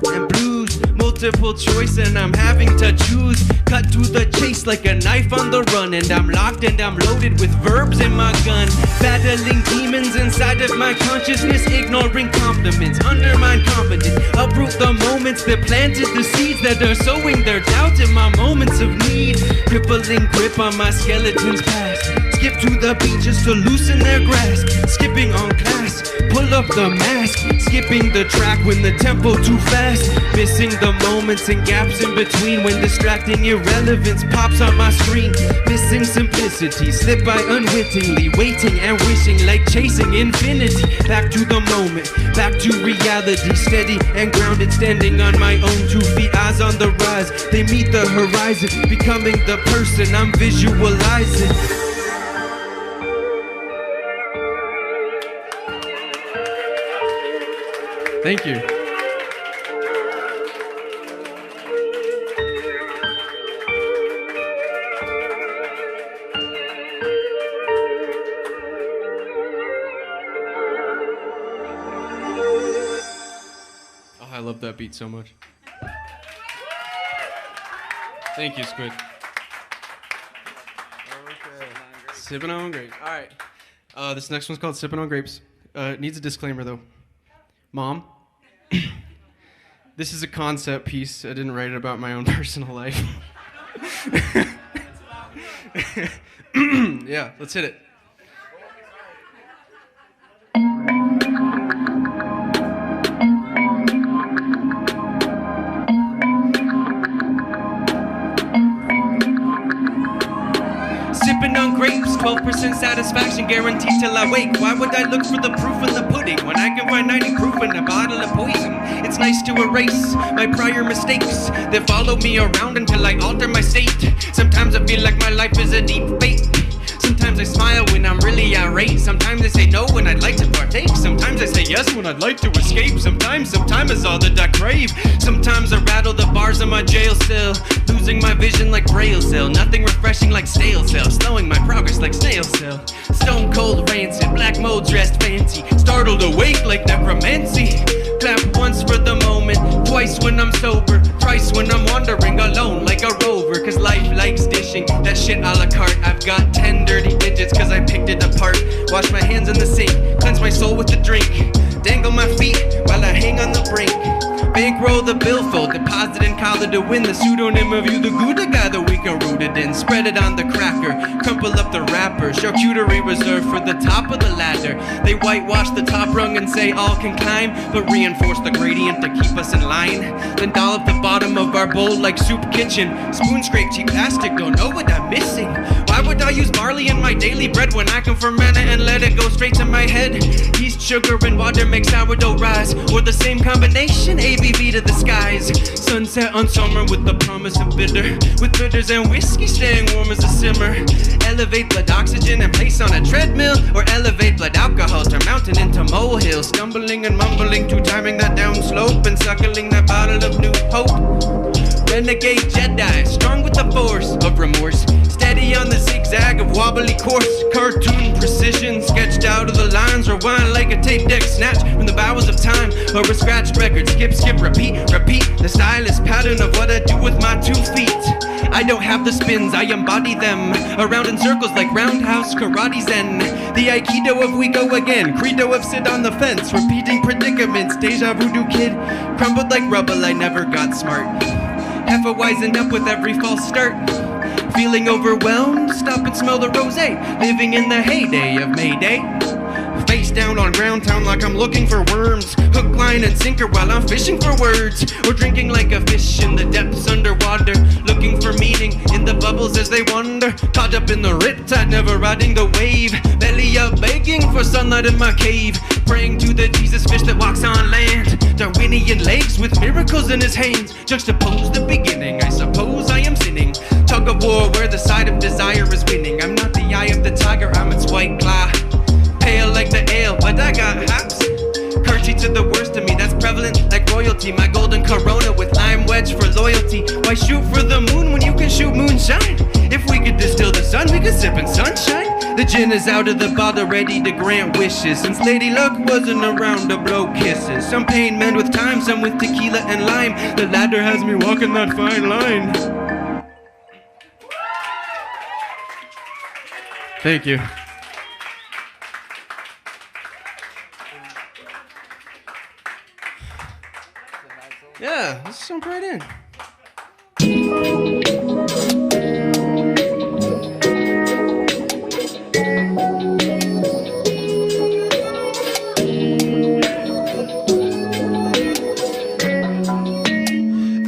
And blues multiple choice and I'm having to choose. Cut to the chase like a knife on the run, and I'm locked and I'm loaded with verbs in my gun. Battling demons inside of my consciousness, ignoring compliments, undermine confidence, uproot the moments that planted the seeds that are sowing their doubt in my moments of need. Crippling grip on my skeleton's past. Skip to the beat just to loosen their grasp. Skipping on class, pull up the mask. Skipping the track when the tempo too fast. Missing the moments and gaps in between when distracting irrelevance pops on my screen. Missing simplicity, slip by unwittingly. Waiting and wishing like chasing infinity. Back to the moment, back to reality. Steady and grounded, standing on my own 2 feet. Eyes on the rise, they meet the horizon. Becoming the person I'm visualizing. Thank you. Oh, I love that beat so much. Thank you, Squid. Okay. Sipping on grapes. All right. This next one's called Sipping on Grapes. It needs a disclaimer, though. Mom, this is a concept piece. I didn't write it about my own personal life. Yeah, let's hit it. Sipping on grapes, 12% satisfaction guaranteed till I wake. Why would I look for the proof in the pudding when I can find 90 proof in a bottle of poison? It's nice to erase my prior mistakes that follow me around until I alter my state. Sometimes I feel like my life is a deep fate. Sometimes I smile when I'm really irate. Sometimes I say no when I'd like to partake. Sometimes I say yes when I'd like to escape. Sometimes is all that I crave. Sometimes I rattle the bars of my jail cell, losing my vision like braille cell. Nothing refreshing like stale cell, slowing my progress like snail cell. Stone cold rancid, black mold dressed fancy, startled awake like necromancy. Clap once for the moment, twice when I'm sober, thrice when I'm wandering alone like a rover. Cause life likes dishing that shit a la carte. I've got 10 dirty digits cause I picked it apart. Wash my hands in the sink, cleanse my soul with a drink. Dangle my feet while I hang on the brink. Bankroll the billfold, deposit in collar to win. The pseudonym of you, the Gouda guy the week are rooted in. Spread it on the cracker, crumple up the wrapper. Charcuterie reserved for the top of the ladder. They whitewash the top rung and say all can climb, but reinforce the gradient to keep us in line. Then dollop the bottom of our bowl like soup kitchen. Spoon scrape cheap plastic, don't know what I'm missing. Why would I use barley in my daily bread when I can ferment it and let it go straight to my head? Yeast, sugar, and water make sourdough rise, or the same combination, ABV to the skies. Sunset on summer with the promise of bitter, with bitters and whiskey staying warm as a simmer. Elevate blood oxygen and place on a treadmill, or elevate blood alcohol, turn mountain into molehill. Stumbling and mumbling to timing that down slope and suckling that bottle of new hope. Renegade Jedi, strong with the force of remorse, steady on the zigzag of wobbly course. Cartoon precision, sketched out of the lines, rewind like a tape deck snatched from the bowels of time, or a scratched record, skip, skip, repeat, repeat. The stylist pattern of what I do with my 2 feet. I don't have the spins, I embody them, around in circles like roundhouse karate zen. The aikido of we go again, credo of sit on the fence, repeating predicaments. Deja voodoo kid, crumbled like rubble, I never got smart. Half a wizened up with every false start. Feeling overwhelmed, stop and smell the rosé. Living in the heyday of Mayday. Face down on ground town like I'm looking for worms. Hook, line, and sinker while I'm fishing for words. Or drinking like a fish in the depths underwater, looking for meaning in the bubbles as they wander. Caught up in the riptide, never riding the wave. Belly up, begging for sunlight in my cave. Praying to the Jesus fish that walks on land. Darwinian legs with miracles in his hands. Juxtapose the beginning, I suppose I am sinning. Tug of war where the side of desire is winning. I'm not the eye of the tiger, I'm its white claw. Pale like the ale, but I got hops. Curtsy to the worst of me, that's prevalent like royalty. My golden corona with lime wedge for loyalty. Why shoot for the moon when you can shoot moonshine? If we could distill the sun, we could sip in sunshine. The gin is out of the bottle, ready to grant wishes. Since Lady Luck wasn't around to blow kisses. Some pain men with time, some with tequila and lime. The latter has me walking that fine line. Thank you. Yeah, let's jump right in.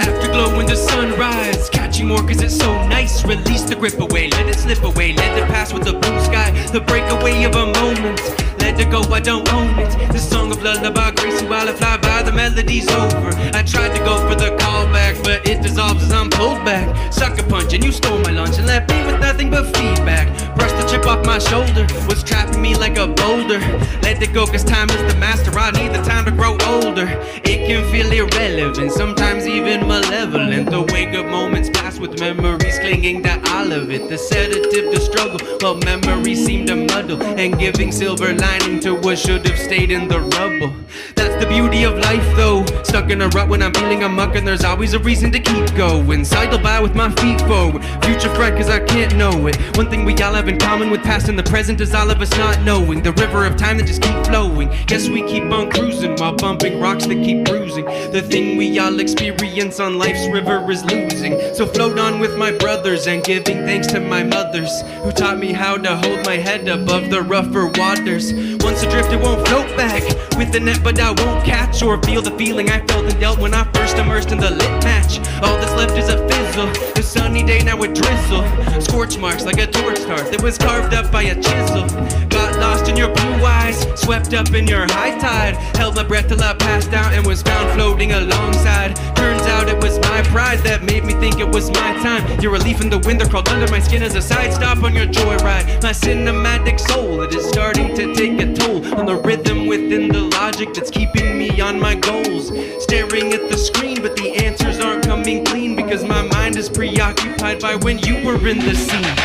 Afterglow in the sunrise, catching more cause it's so nice. Release the grip away, let it slip away, let it pass with the blue sky. The breakaway of a moment, let it go, I don't own it. This song of lullaby, Gracie, while I fly by, the melody's over. I tried to go for the callback, but it dissolves as I'm pulled back. Sucker punch and you stole my lunch and left me with nothing but feedback. Brushed the chip off my shoulder, was trapping me like a boulder. Let it go cause time is the master, I need the time to grow older. It can feel irrelevant, sometimes even malevolent. The wake up moments pass with memories clinging to all of it. The sedative to struggle, while memories seem to muddle, and giving silver lining to what should have stayed in the rubble. That's the beauty of life though, stuck in a rut when I'm feeling a muck, and there's always a reason to keep going. Cycle by with my feet forward, future fright cause I can't know it. One thing we all have in common with past and the present is all of us not knowing the river of time that just keep flowing. Guess we keep on cruising while bumping rocks that keep bruising. The thing we all experience on life's river is losing. So float on with my brothers and giving thanks to my mothers who taught me how to hold my head above the rougher waters. Once adrift it won't float back with the net, but I won't catch or feel the feeling I felt and dealt when I first immersed in the lit match. All that's left is a fizzle, a sunny day now with drizzle. Scorch marks like a torch tart that was carved up by a chisel. Got lost in your blue eyes, swept up in your high tide. Held my breath till I passed out and was found floating alongside. Turns out it was my pride that made me think it was my time. Your relief in the wind that crawled under my skin as a side stop on your joyride. My cinematic soul, it is starting to take a toll on the rhythm within the logic that's keeping me on my goals. Staring at the screen, but the answers aren't coming clean because my mind is preoccupied by when you were in the scene.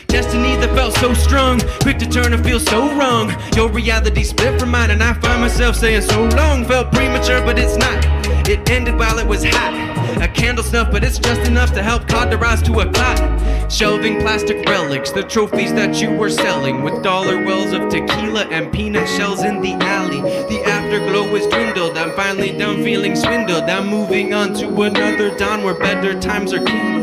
Destiny that felt so strong, quick to turn and feel so wrong. Your reality split from mine and I find myself saying so long. Felt premature but it's not, it ended while it was hot. A candle snuff but it's just enough to help cauterize to a clot. Shelving plastic relics, the trophies that you were selling, with dollar wells of tequila and peanut shells in the alley. The afterglow is dwindled, I'm finally done feeling swindled. I'm moving on to another dawn where better times are kindled.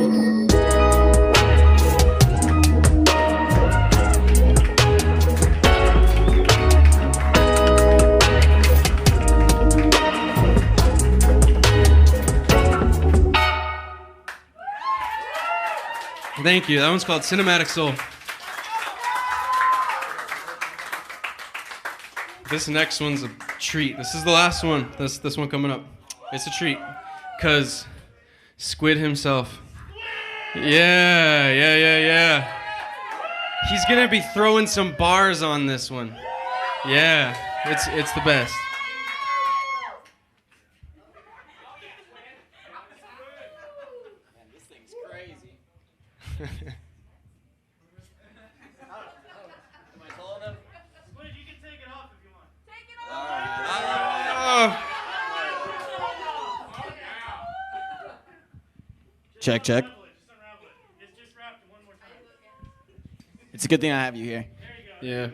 Thank you. That one's called Cinematic Soul. This next one's a treat. This is the last one. This one coming up. It's a treat. Cause Squid himself. Yeah. He's gonna be throwing some bars on this one. Yeah, it's the best. Check. It's a good thing I have you here. Yeah.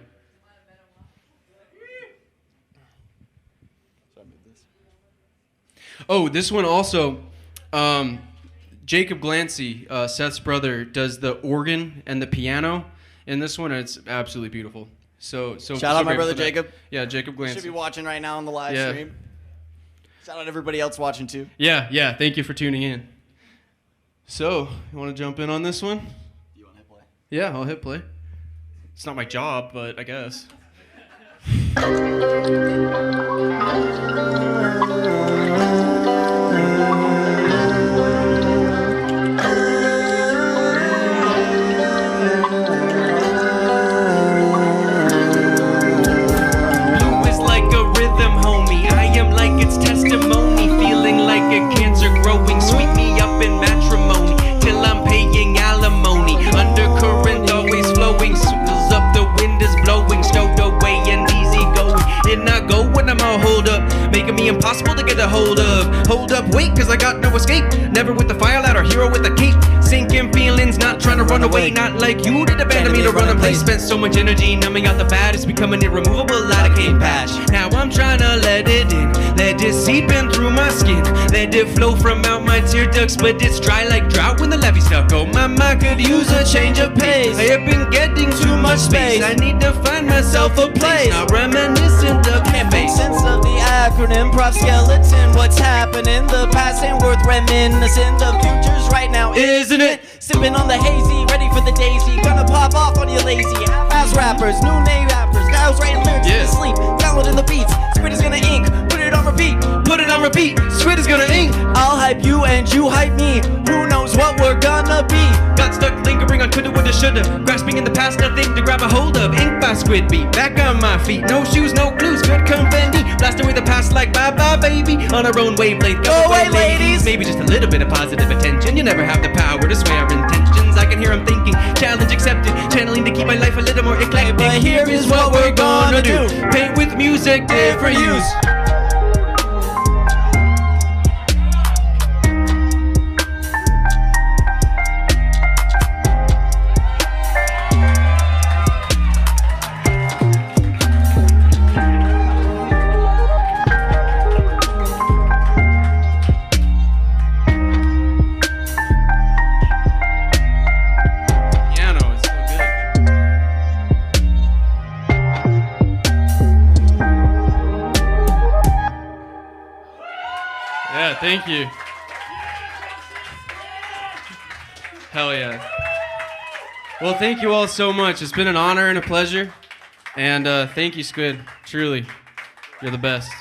Oh, this one also, Jacob Glancy, Seth's brother, does the organ and the piano in this one, and it's absolutely beautiful. So Shout out my brother Jacob. Yeah, Jacob Glancy. Should be watching right now on the live stream. Shout out everybody else watching too. Yeah. Thank you for tuning in. So, you want to jump in on this one? You want to hit play? Yeah, I'll hit play. It's not my job, but I guess. Testimony, feeling like a cancer growing. Sweep me up in matrimony till I'm paying alimony. Undercurrent always flowing, swells up the wind. a hold of. Hold up, wait, cause I got no escape. Never with the firelight or hero with a cape. Sinking feelings, not trying to run away. Not like you did abandon me to run a place. Spent so much energy numbing out the bad. It's becoming irremovable, light I can't patch. Now I'm trying to let it in. Let it seep in through my skin. Let it flow from out my tear ducts. But it's dry like drought when the levee's stuck. Oh, my mind could use a change of pace. I have been getting too much space. I need to find myself a place. Not reminiscent of Can't make sense of the acronym PROF skeleton. What's happening? The past ain't worth reminiscing. The future's right now, isn't it? Sipping on the hazy, ready for the daisy. Gonna pop off on you lazy half-ass rappers, new name rappers, guys writing lyrics in sleep, downloading the beats. Squid is gonna ink, put it on repeat. Put it on repeat, Squid is gonna ink. I'll hype you and you hype me. Who knows what we're gonna be? Got stuck lingering on coulda, woulda, shoulda. Grasping in the past, nothing to grab a hold of. Ink by Squid beat, back on my feet. No shoes, no clues, good confetti. Blast away the past like bye-bye, baby. On our own wavelength, go away, ladies. Maybe just a little bit of positive attention. You never have the power to sway our intentions. I can hear them thinking, challenge accepted. Channeling to keep my life a little more eclectic. But here is what we're gonna do. Paint with music, different use. Thank you. Hell yeah. Well, thank you all so much. It's been an honor and a pleasure. And thank you, Squid. Truly, you're the best.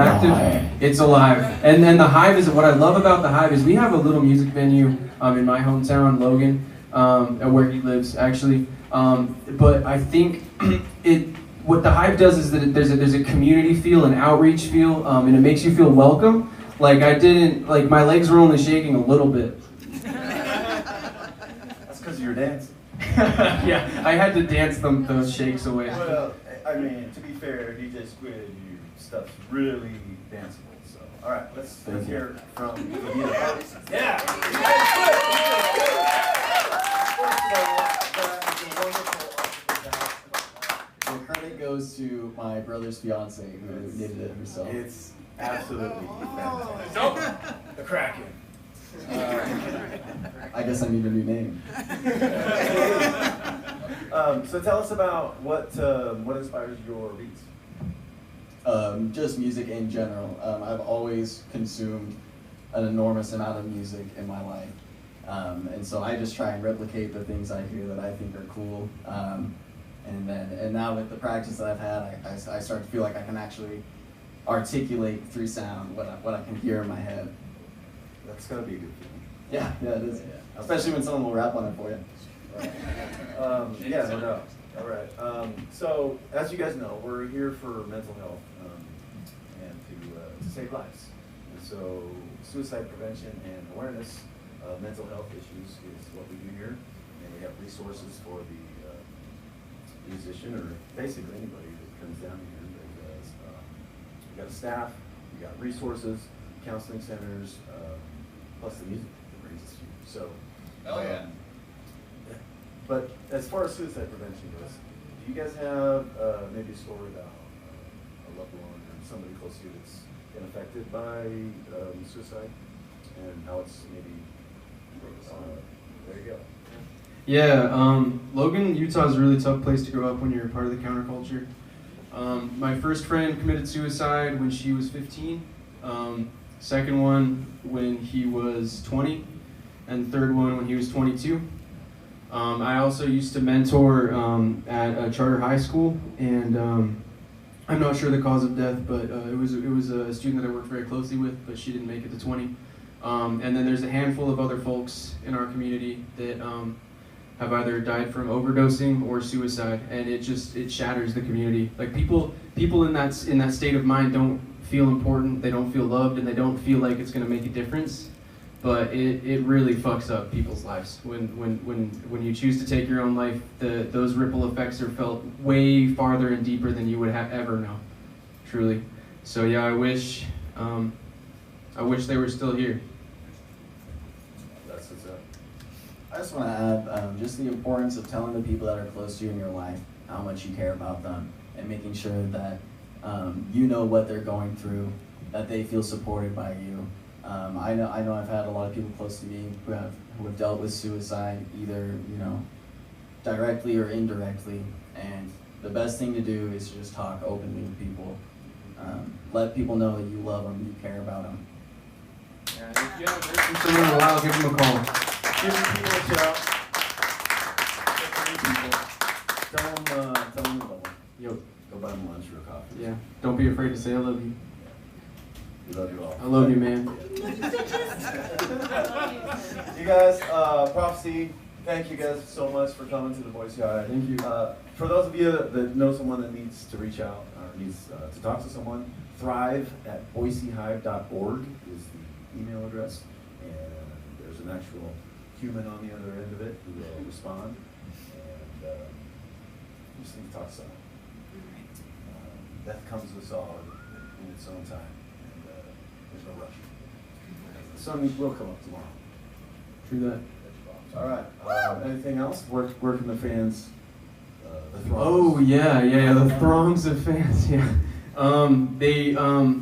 Active, it's alive. And then the Hive is, what I love about the Hive is we have a little music venue in my hometown, Logan, where he lives actually. But I think what the Hive does is that there's a community feel, an outreach feel, and it makes you feel welcome. Like my legs were only shaking a little bit. That's because you're dancing. Yeah, I had to dance those shakes away. Well, I mean, to be fair, DJ Squid, your stuff's really danceable. So, all right, let's hear from the Yeah. The credit goes to my brother's fiance who did it herself. It's absolutely fantastic. The Kraken. I guess I need a new name. So tell us about what inspires your beats. Just music in general. I've always consumed an enormous amount of music in my life. And so I just try and replicate the things I hear that I think are cool. And now with the practice that I've had, I start to feel like I can actually articulate through sound what I can hear in my head. That's gotta be a good feeling. Yeah, it is. Especially when someone will rap on it for you. Right. Yeah, no doubt. All right. So as you guys know, we're here for mental health and to save lives. And so suicide prevention and awareness of mental health issues is what we do here. And we have resources for the musician or basically anybody that comes down here. Because we got a staff, we got resources, counseling centers, plus the music that brings us here. So. Oh yeah. But as far as suicide prevention goes, do you guys have maybe a story about a loved one or somebody close to you that's been affected by suicide and how it's maybe, there you go. Yeah, Logan, Utah is a really tough place to grow up when you're part of the counterculture. My first friend committed suicide when she was 15, second one when he was 20, and third one when he was 22. I also used to mentor at a charter high school, and I'm not sure the cause of death, but it was a student that I worked very closely with, but she didn't make it to 20. And then there's a handful of other folks in our community that have either died from overdosing or suicide, and it shatters the community. Like people in that state of mind don't feel important, they don't feel loved, and they don't feel like it's going to make a difference. But it really fucks up people's lives when you choose to take your own life. Those ripple effects are felt way farther and deeper than you would have ever known, truly. So yeah, I wish they were still here. That's what's up. I just want to add just the importance of telling the people that are close to you in your life how much you care about them, and making sure that you know what they're going through, that they feel supported by you. I know I've had a lot of people close to me who have dealt with suicide, either directly or indirectly, and the best thing to do is to just talk openly with people. Let people know that you love them, you care about them. Yeah, there's someone in a while, give them a call. Give people a shout. Tell them you love them. Yo, go buy them lunch or a coffee. Yeah, don't be afraid to say I love you. We love you all. I love you, man. You guys, Prophecy, thank you guys so much for coming to the Boise Hive. Thank you. For those of you that know someone that needs to reach out or needs to talk to someone, thrive@boisehive.org is the email address, and there's an actual human on the other end of it who will respond, and you just need to talk to someone. Death comes to us all in its own time. There's no rush. The sun will come up tomorrow. True that. All right. Anything else? Where can the fans, the throngs? Oh yeah, the throngs of fans. Yeah.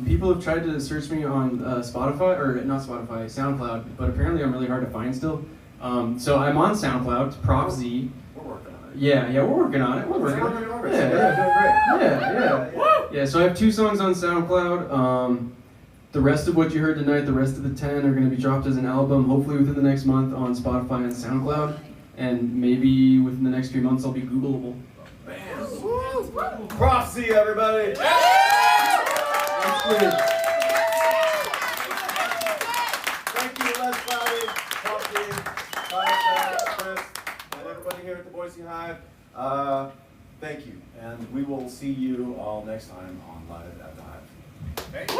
People have tried to search me on Spotify, or not Spotify, SoundCloud, but apparently I'm really hard to find still. So I'm on SoundCloud, Prof Z. We're working on it. Yeah, we're working on it. We're working on it. Yeah. So I have 2 songs on SoundCloud. The rest of what you heard tonight, the rest of the 10 are going to be dropped as an album, hopefully within the next month on Spotify and SoundCloud. And maybe within the next few months I'll be Googleable. Prophecy, everybody! applause, please. Thank you, Les Cloudy, Coffee, Chris, and everybody here at the Boise Hive. Thank you, and we will see you all next time on Live at the Hive. Thank you.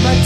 My